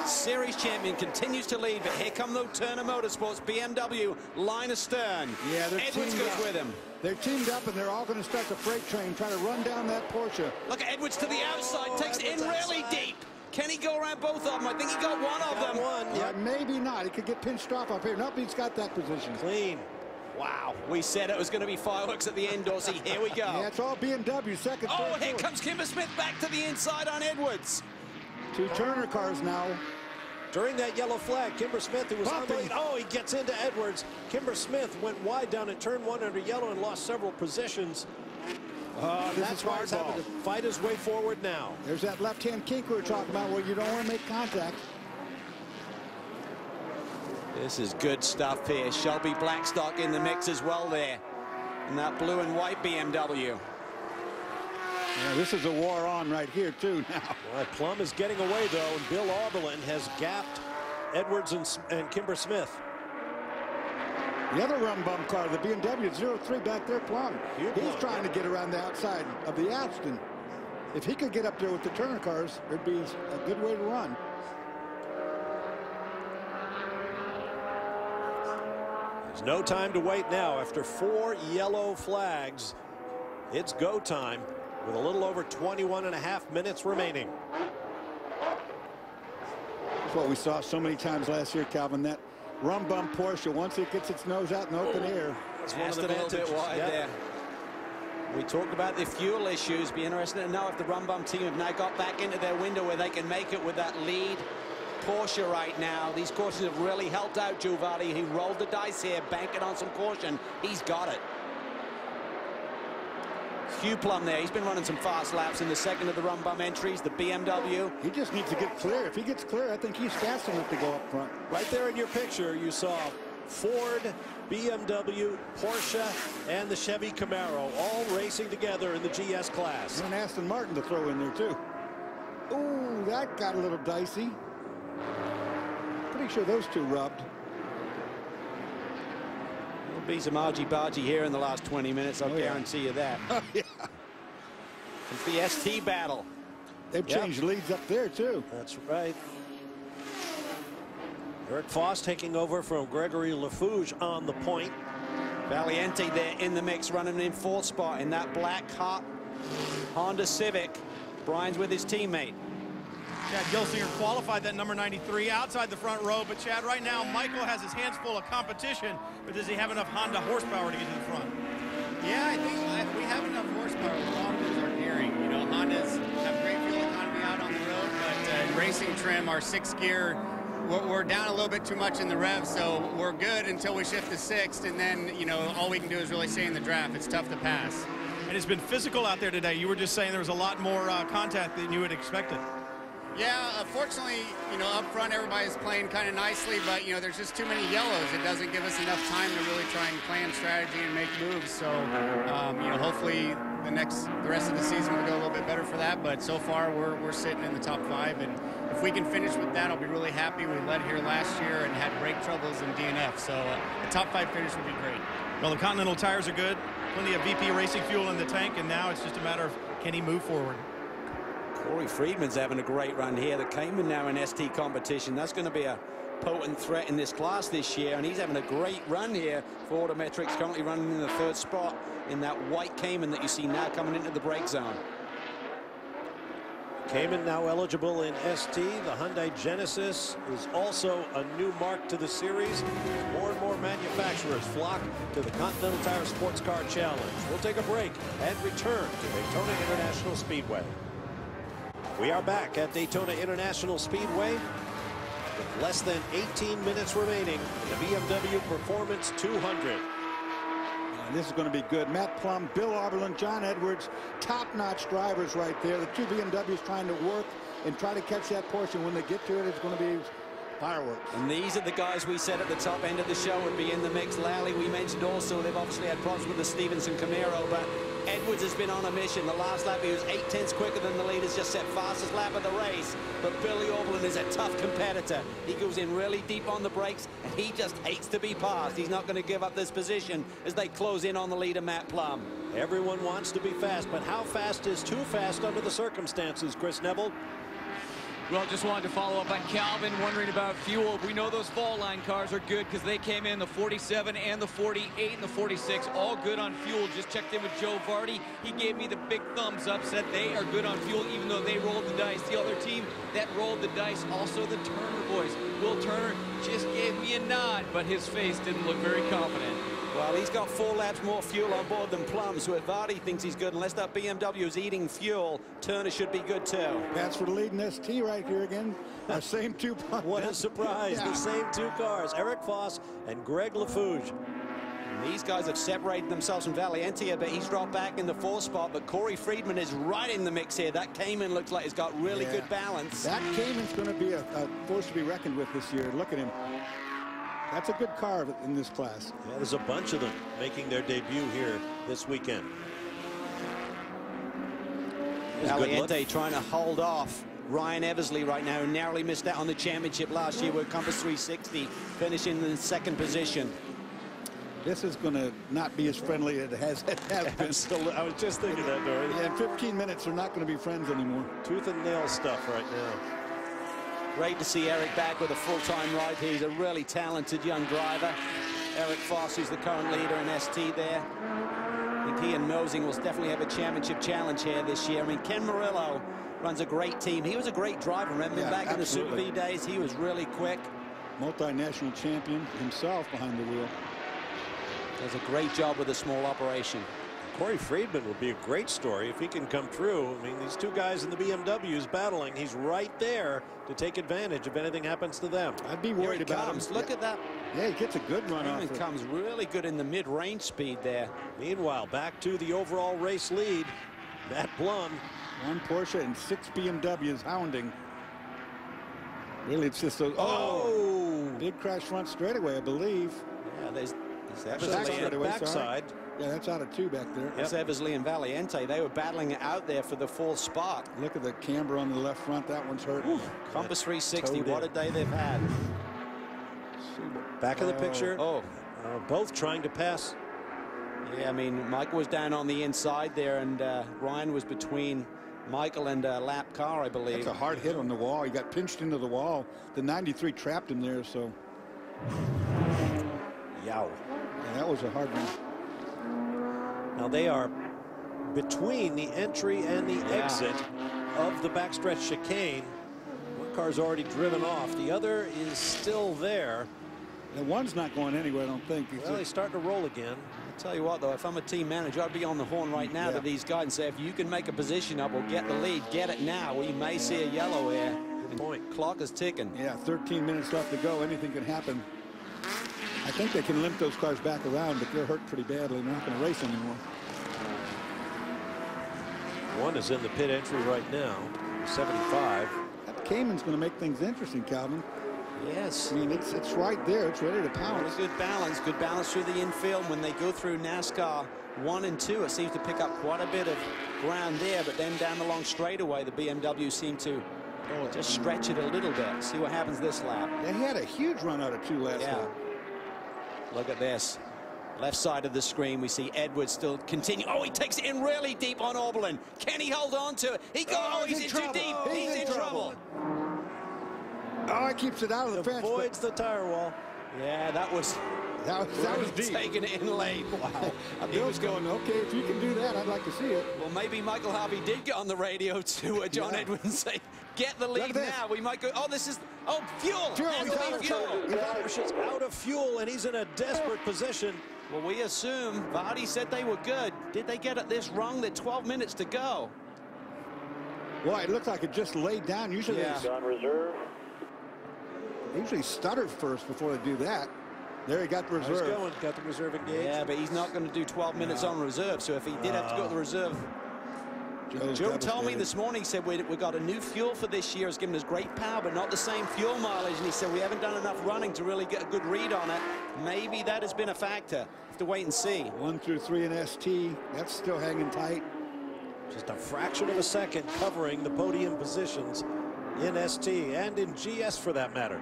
series champion, continues to lead, but here come the Turner Motorsports BMW line astern. Yeah, Edwards goes with him. They're teamed up, and they're all going to start the freight train, trying to run down that Porsche. Look at Edwards to the outside, takes it in really deep. Can he go around both of them? I think he got one of them. Maybe not. He could get pinched off up here. Nope, he's got that position. Clean. Wow. We said it was going to be fireworks at the end, Dorsey. Here we go. Yeah, it's all BMW. Second. Oh, here comes Kimber Smith back to the inside on Edwards. 2 Turner cars now. During that yellow flag, Kimber Smith, who was on the lead. Oh, he gets into Edwards. Kimber Smith went wide down at turn 1 under yellow and lost several positions. That's why he's having to fight his way forward now. There's that left-hand kink we were talking about where you don't want to make contact. This is good stuff here. Shelby Blackstock in the mix as well there. And that blue and white BMW. Yeah, this is a war on right here, too, now. Well, Plum is getting away, though, and Bill Auberlin has gapped Edwards and Kimber Smith. The other run bum car, the BMW 03 back there, Plum. He's trying to get around the outside of the Aston. if he could get up there with the Turner cars, it'd be a good way to run. There's no time to wait now. After 4 yellow flags, it's go time with a little over 21.5 minutes remaining. That's what we saw so many times last year, Calvin. That rum bum Porsche, once it gets its nose out in open air. It's one of the advantages. A little bit wide there. We talked about the fuel issues. Be interested to know if the rum bum team have now got back into their window where they can make it with that lead Porsche right now. These cautions have really helped out Joe Vardy. He rolled the dice here, banking on some caution. He's got it. Hugh Plum there. He's been running some fast laps in the second of the rum bum entries, the BMW. He just needs to get clear. If he gets clear, I think he's fast enough to go up front. Right there in your picture, you saw Ford, BMW, Porsche, and the Chevy Camaro all racing together in the GS class. And Aston Martin to throw in there, too. Ooh, that got a little dicey. Pretty sure those two rubbed. There'll be some argy-bargy here in the last 20 minutes, I'll guarantee you that. Yeah. It's the ST battle. They've changed leads up there, too. That's right. Eric Foss taking over from Gregory Lafouge on the point. Valiente there in the mix, running in 4th spot in that black hot Honda Civic. Brian's with his teammate. Chad Gilsinger qualified that number 93 outside the front row, but Chad, right now Michael has his hands full of competition, but does he have enough Honda horsepower to get to the front? Yeah, I think we have enough horsepower. The problems are gearing. You know, Hondas have great fuel economy out on the road, but in racing trim, our 6th gear, we're down a little bit too much in the rev, so we're good until we shift to 6th, and then, you know, all we can do is really stay in the draft. It's tough to pass. And it's been physical out there today. You were just saying there was a lot more contact than you had expected. Yeah, fortunately, you know, up front everybody's playing kind of nicely, but, you know, there's just too many yellows. It doesn't give us enough time to really try and plan strategy and make moves. So, you know, hopefully the rest of the season will go a little bit better for that. But so far, we're sitting in the top 5, and if we can finish with that, I'll be really happy. We led here last year and had brake troubles in DNF, so a top 5 finish would be great. Well, the Continental tires are good, plenty of VP Racing fuel in the tank, and now it's just a matter of can he move forward. Corey Friedman's having a great run here. The Cayman now in ST competition. That's going to be a potent threat in this class this year, and he's having a great run here for Autometrics, currently running in the 3rd spot in that white Cayman that you see now coming into the brake zone. Cayman now eligible in ST. The Hyundai Genesis is also a new mark to the series. More and more manufacturers flock to the Continental Tire Sports Car Challenge. We'll take a break and return to Daytona International Speedway. We are back at Daytona International Speedway with less than 18 minutes remaining in the BMW Performance 200. And this is going to be good. Matt Plum, Bill Arberlin, John Edwards, top-notch drivers right there. The 2 BMWs trying to work and try to catch that Porsche. When they get to it, it's going to be fireworks. And these are the guys we said at the top end of the show would be in the mix. Lally, we mentioned also, they've obviously had problems with the Stevenson Camaro, but Edwards has been on a mission. The last lap, he was 8/10 quicker than the leaders, just set fastest lap of the race. But Billy Orblin is a tough competitor. He goes in really deep on the brakes, and he just hates to be passed. He's not going to give up this position as they close in on the leader, Matt Plum. Everyone wants to be fast, but how fast is too fast under the circumstances, Chris Neville? Well, just wanted to follow up on Calvin, wondering about fuel. We know those fall line cars are good because they came in the 47 and the 48 and the 46, all good on fuel. Just checked in with Joe Vardy. He gave me the big thumbs up, said they are good on fuel even though they rolled the dice. The other team that rolled the dice, also the Turner boys. Will Turner just gave me a nod, but his face didn't look very confident. Well, he's got 4 laps more fuel on board than Plum, so if Vardy thinks he's good, unless that BMW is eating fuel, Turner should be good too. That's for the leading ST right here again. Our same 2. What a surprise. Yeah. The same 2 cars, Eric Foss and Greg Lafouge. These guys have separated themselves from Valiente, but he's dropped back in the 4th spot. But Corey Friedman is right in the mix here. That Cayman looks like it's got really good balance. That Cayman's going to be a force to be reckoned with this year. Look at him. That's a good car in this class. Yeah, there's a bunch of them making their debut here this weekend. Valiente trying to hold off Ryan Eversley right now, who narrowly missed out on the championship last year with Compass 360, finishing in 2nd position. This is going to not be as friendly as it has been. Absolutely. I was just thinking that, Dory. Yeah, in 15 minutes, they're not going to be friends anymore. Tooth and nail stuff right now. Great to see Eric back with a full-time ride. He's a really talented young driver. Eric Foss, who's the current leader in ST there. I think he and Mosing will definitely have a championship challenge here this year. I mean, Ken Murillo runs a great team. He was a great driver. Remember back in the Super V days, he was really quick. Multinational champion himself behind the wheel. Does a great job with a small operation. Corey Friedman would be a great story if he can come through. I mean, these two guys in the BMWs battling. He's right there to take advantage if anything happens to them. I'd be worried about him. Look at that. Yeah, he gets a good run off. Friedman comes really good in the mid-range speed there. Meanwhile, back to the overall race lead. Matt Plum. 1 Porsche and 6 BMWs hounding. Really, it's just a big crash front straightaway, I believe. Yeah, there's backside. Yeah, that's out of 2 back there. That's Eversley and Valiente. They were battling it out there for the 4th spot. Look at the camber on the left front. That one's hurt. Compass 360. What a day they've had. Back of the picture. Both trying to pass. Yeah, I mean, Michael was down on the inside there, and Ryan was between Michael and a lap car, I believe. That's a hard hit on the wall. He got pinched into the wall. The 93 trapped him there, so. Yow. Yeah, that was a hard one. Now they are between the entry and the exit of the backstretch chicane. One car's already driven off. The other is still there. The one's not going anywhere, I don't think. Well, he's starting to roll again. I'll tell you what, though, if I'm a team manager, I'd be on the horn right now to these guys and say, if you can make a position up or get the lead, get it now. We may see a yellow here. Good point. Clock is ticking. Yeah, 13 minutes left to go. Anything can happen. I think they can limp those cars back around, but they're hurt pretty badly. They're not going to race anymore. One is in the pit entry right now, 75. That Cayman's going to make things interesting, Calvin. Yes. I mean, it's right there. It's ready to pounce. Good balance through the infield. When they go through NASCAR 1 and 2, it seems to pick up quite a bit of ground there, but then down the long straightaway, the BMW seem to just stretch it a little bit. See what happens this lap. They had a huge run out of 2 last lap. Look at this. Left side of the screen, we see Edwards still continue. Oh, he takes it in really deep on Oberlin. Can he hold on to it? He goes, he's in too deep. He's in trouble. Oh, it keeps it out of the fence. Avoids the tire wall. Yeah, that was deep. Taking it in late. Wow. He was going, okay, if you can do that, I'd like to see it. Well, maybe Michael Harvey did get on the radio to John Edwards and say, get the lead now. We might go, fuel. He's out of fuel, and he's in a desperate position. Well, we assume Vardy said they were good. Did they get it this wrong? They're 12 minutes to go. Well, it looked like it just laid down. Usually on reserve. They usually stutter first before they do that. There he got the reserve. He's going, got the reserve engaged. Yeah, but he's not going to do 12 minutes on reserve. So if he did have to go to the reserve. Joe told me this morning, he said, we got a new fuel for this year. It's given us great power, but not the same fuel mileage. And he said, we haven't done enough running to really get a good read on it. Maybe that has been a factor. Have to wait and see. 1 through 3 in ST. That's still hanging tight. Just a fraction of a second covering the podium positions in ST and in GS for that matter.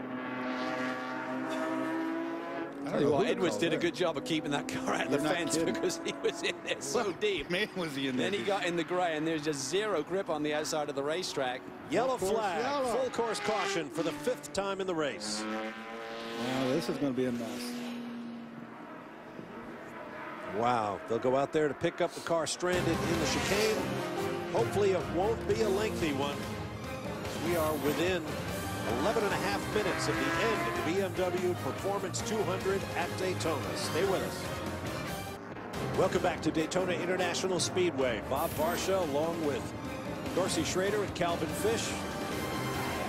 Edwards did a good job of keeping that car out of the fence because he was in there so deep. Man, was he in there. Then he got in the gray, and there's just zero grip on the outside of the racetrack. Yellow flag, full course caution for the 5th time in the race. Wow, this is going to be a mess. Wow, they'll go out there to pick up the car stranded in the chicane. Hopefully it won't be a lengthy one. We are within 11.5 minutes of the end of the BMW Performance 200 at Daytona. Stay with us. Welcome back to Daytona International Speedway. Bob Varsha along with Dorsey Schrader and Calvin Fish,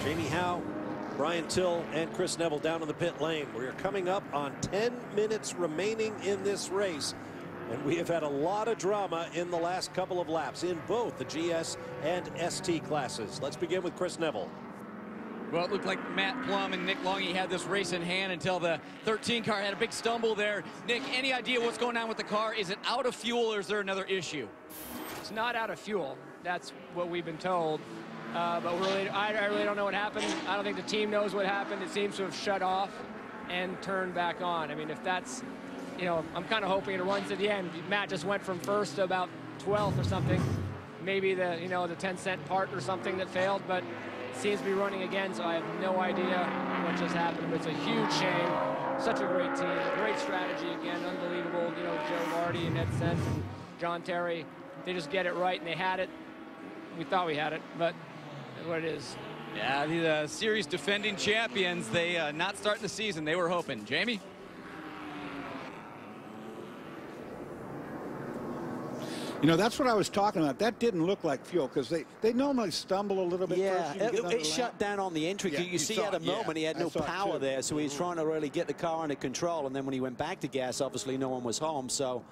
Jamie Howe, Brian Till, and Chris Neville down in the pit lane. We are coming up on 10 minutes remaining in this race. And we have had a lot of drama in the last couple of laps in both the GS and ST classes. Let's begin with Chris Neville. Well, it looked like Matt Plum and Nick Longy had this race in hand until the 13 car had a big stumble there. Nick, any idea what's going on with the car? Is it out of fuel or is there another issue? It's not out of fuel. That's what we've been told. But I really don't know what happened. I don't think the team knows what happened. It seems to have shut off and turned back on. I mean, if you know, I'm kind of hoping it runs to the end. Matt just went from first to about 12th or something. Maybe the, you know, the 10-cent part or something that failed, but it seems to be running again, so I have no idea what just happened. But it's a huge shame. Such a great team, great strategy again, unbelievable. You know, Joe Lardy and Ed Sense and John Terry, they just get it right, and they had it. We thought we had it, but that's what it is. Yeah, the series defending champions, they not starting the season, they were hoping. Jamie? You know, that's what I was talking about. That didn't look like fuel because they normally stumble a little bit. Yeah, first. it shut down on the entry. Yeah, you see at a moment he had no power there, so he was trying to really get the car under control. And then when he went back to gas, obviously no one was home. So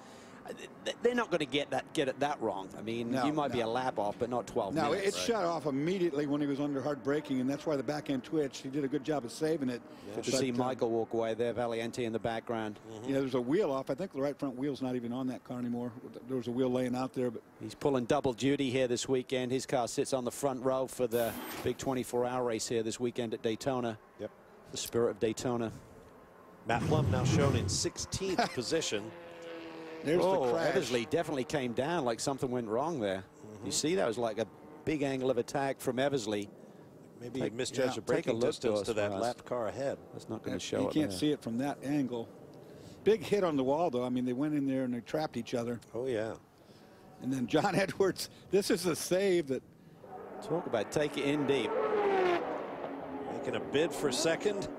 they're not going to get it that wrong. I mean, you might be a lap off, but not 12 No, minutes. it shut off immediately when he was under hard braking, and that's why the back end twitched. He did a good job of saving it. Good to see Michael walk away there, Valiente in the background. Yeah, there's a wheel off. I think the right front wheel's not even on that car anymore. There was a wheel laying out there. But he's pulling double duty here this weekend. His car sits on the front row for the big 24-hour race here this weekend at Daytona. Yep. The Spirit of Daytona. Matt Plum now shown in 16th position. There's the crash. Eversley definitely came down like something went wrong there. You see, that was like a big angle of attack from Eversley. Maybe he misjudged the braking distance to that lap car ahead. That's not going to show You it can't there. see it from that angle. Big hit on the wall, though. I mean, they went in there and they trapped each other. Oh, yeah. And then John Edwards, this is a save that... Talk about take it in deep. Making a bid for second.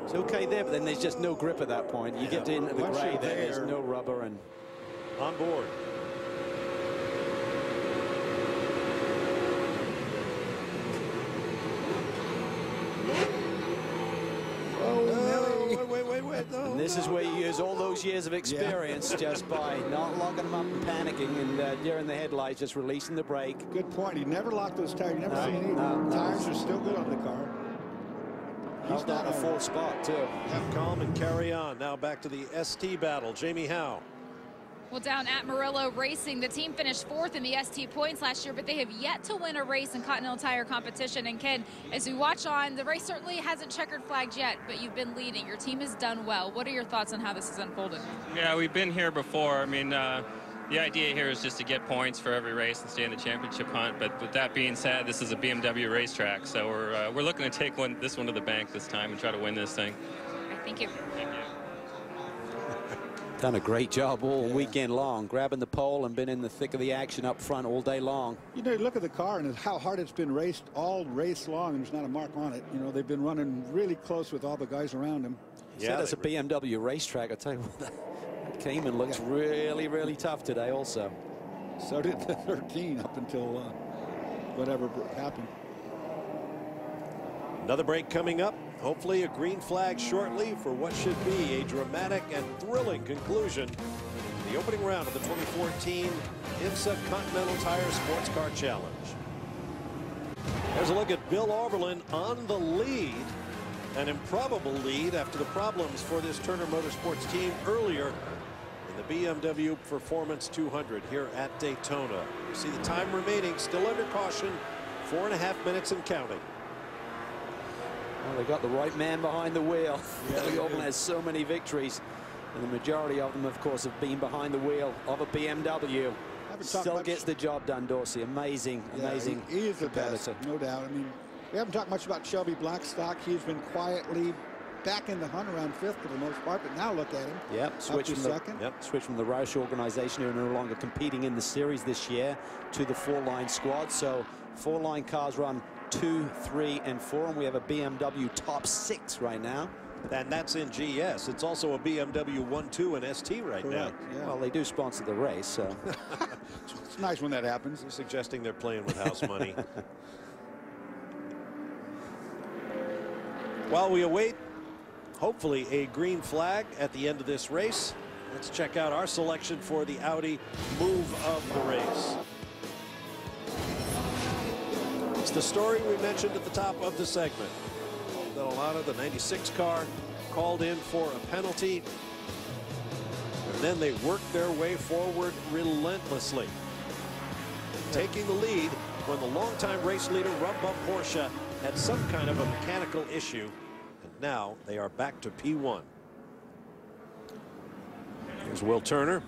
It's okay there, but then there's just no grip at that point. You get into the gray there's no rubber and on board. Wait. No, and this is where you use all those years of experience just by not locking them up and panicking and during the headlights, just releasing the brake. Good point. He never locked those tires. You never see any. Tires are still good on the car. He's down a fourth spot, too. Have calm and carry on. Now back to the ST battle. Jamie Howe. Well, down at Murillo Racing, the team finished 4th in the ST points last year, but they have yet to win a race in Continental Tire competition. And Ken, as we watch on, the race certainly hasn't checkered flagged yet, but you've been leading. Your team has done well. What are your thoughts on how this has unfolded? Yeah, we've been here before. I mean, the idea here is just to get points for every race and stay in the championship hunt. But with that being said, this is a BMW racetrack, so we're looking to take this one to the bank this time and try to win this thing. Thank you. Done a great job all weekend long, grabbing the pole and been in the thick of the action up front all day long. You know, look at the car and how hard it's been raced all race long, and there's not a mark on it. You know, they've been running really close with all the guys around them. Yeah, that's a BMW racetrack. I tell you what, that Cayman looks really, really tough today also. So did the 13 up until whatever happened. Another break coming up. Hopefully a green flag shortly for what should be a dramatic and thrilling conclusion to the opening round of the 2014 IMSA Continental Tire Sports Car Challenge. There's a look at Bill Overland on the lead, an improbable lead after the problems for this Turner Motorsports team earlier in the BMW Performance 200 here at Daytona. You see the time remaining, still under caution, 4.5 minutes and counting. Well, they got the right man behind the wheel. Billy Overland has so many victories, and the majority of them, of course, have been behind the wheel of a BMW. Still gets the job done, Dorsey. Amazing, amazing. He is the best, no doubt. I mean, we haven't talked much about Shelby Blackstock. He's been quietly back in the hunt around 5th for the most part, but now look at him. Yep, switch from the Roush organization, who are no longer competing in the series this year, to the 4-line squad. So 4-line cars run 2, 3, and 4, and we have a BMW top 6 right now. And that's in GS. It's also a BMW 1, 2, and ST right now. Yeah. Well, they do sponsor the race, so. It's nice when that happens. You're suggesting they're playing with house money. While we await, hopefully, a green flag at the end of this race, let's check out our selection for the Audi move of the race. It's the story we mentioned at the top of the segment. That a lot of the 96 car called in for a penalty, and then they worked their way forward relentlessly, taking the lead when the longtime race leader Rumbum Porsche had some kind of a mechanical issue, and now they are back to P1. There's Will Turner.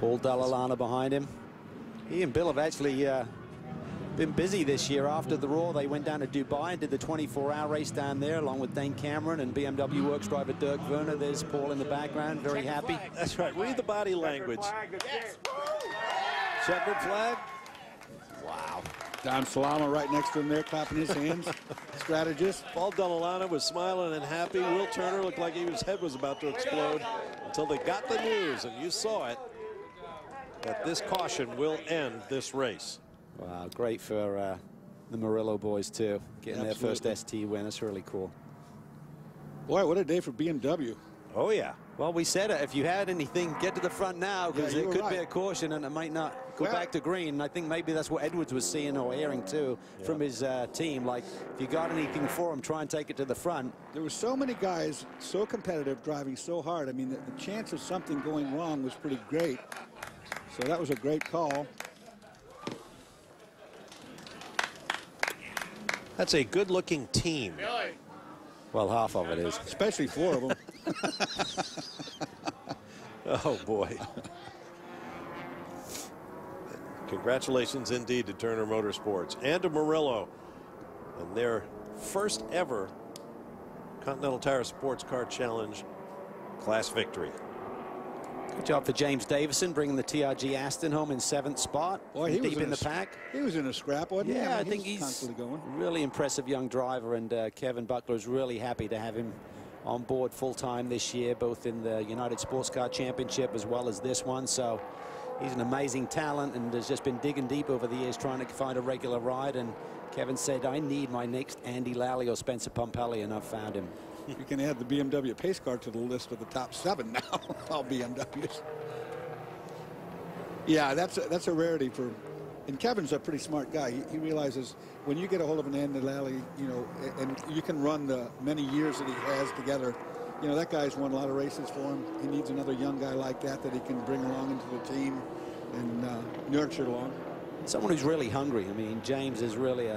Paul Dalla behind him. He and Bill have actually been busy this year. After the Raw, they went down to Dubai and did the 24-hour race down there along with Dane Cameron and BMW Works driver Dirk Werner. There's Paul in the background, very happy. That's right. Read the body language. Checkered flag. Wow. Don Salama right next to him there, clapping his hands. Strategist. Paul Dalla was smiling and happy. Will Turner looked like his head was about to explode until they got the news, and you saw it, that this caution will end this race. Wow, great for the Murillo boys, too. Getting their first ST win. That's really cool. Boy, what a day for BMW. Oh, yeah. Well, we said it. If you had anything, get to the front now, because it could be a caution and it might not go back to green. And I think maybe that's what Edwards was seeing or hearing, too, from his team. Like, if you got anything for him, try and take it to the front. There were so many guys so competitive, driving so hard. I mean, the chance of something going wrong was pretty great. So that was a great call. That's a good-looking team. Well, half of it is. Especially 4 of them. Oh, boy. Congratulations indeed to Turner Motorsports and to Murillo and their first ever Continental Tire Sports Car Challenge class victory. Good job for James Davison, bringing the TRG Aston home in 7th spot. Boy, he deep was in the pack. He was in a scrap, wasn't he? Yeah, I I think he's he's constantly going. really impressive young driver, and Kevin Buckler is really happy to have him on board full-time this year, both in the United Sports Car Championship as well as this one. So he's an amazing talent and has just been digging deep over the years trying to find a regular ride. And Kevin said, I need my next Andy Lally or Spencer Pompelli, and I've found him. You can add the BMW pace car to the list of the top 7 now, all BMWs. Yeah, that's a rarity for, and Kevin's a pretty smart guy. He realizes when you get a hold of an Andy Lally, you know, and you can run the many years that he has together, you know, that guy's won a lot of races for him. He needs another young guy like that he can bring along into the team and nurture along. Someone who's really hungry. I mean, James has really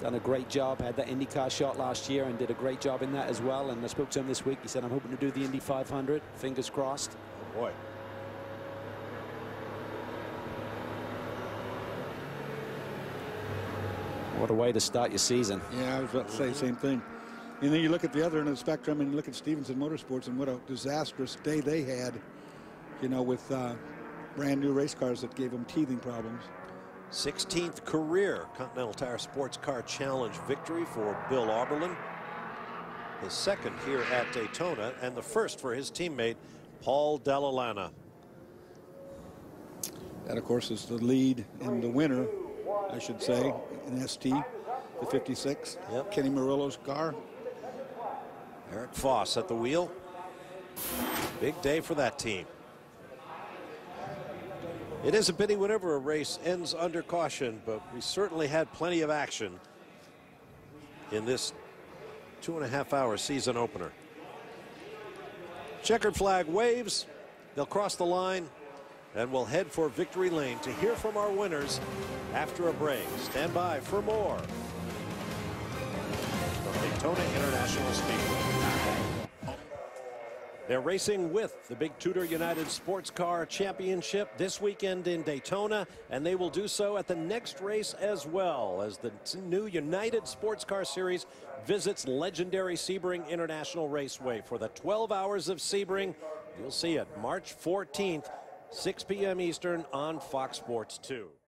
done a great job, had that IndyCar shot last year and did a great job in that as well. And I spoke to him this week. He said, I'm hoping to do the Indy 500. Fingers crossed. Oh, boy. What a way to start your season. Yeah, I was about to say the same thing. And then you look at the other end of the spectrum and you look at Stevenson Motorsports and what a disastrous day they had, you know, with brand new race cars that gave them teething problems. 16th career Continental Tire Sports Car Challenge victory for Bill Auberlen. His second here at Daytona and the first for his teammate Paul Dalla. That, of course, is the lead and the winner, I should say, in ST, the 56. Yep. Kenny Murillo's car. Eric Foss at the wheel. Big day for that team. It is a pity whenever a race ends under caution, but we certainly had plenty of action in this 2.5-hour season opener. Checkered flag waves. They'll cross the line and we'll head for victory lane to hear from our winners after a break. Stand by for more from Daytona International Speedway. They're racing with the Big Tudor United Sports Car Championship this weekend in Daytona, and they will do so at the next race as well as the new United Sports Car Series visits legendary Sebring International Raceway for the 12 Hours of Sebring. You'll see it March 14th, 6 p.m. Eastern on Fox Sports 2.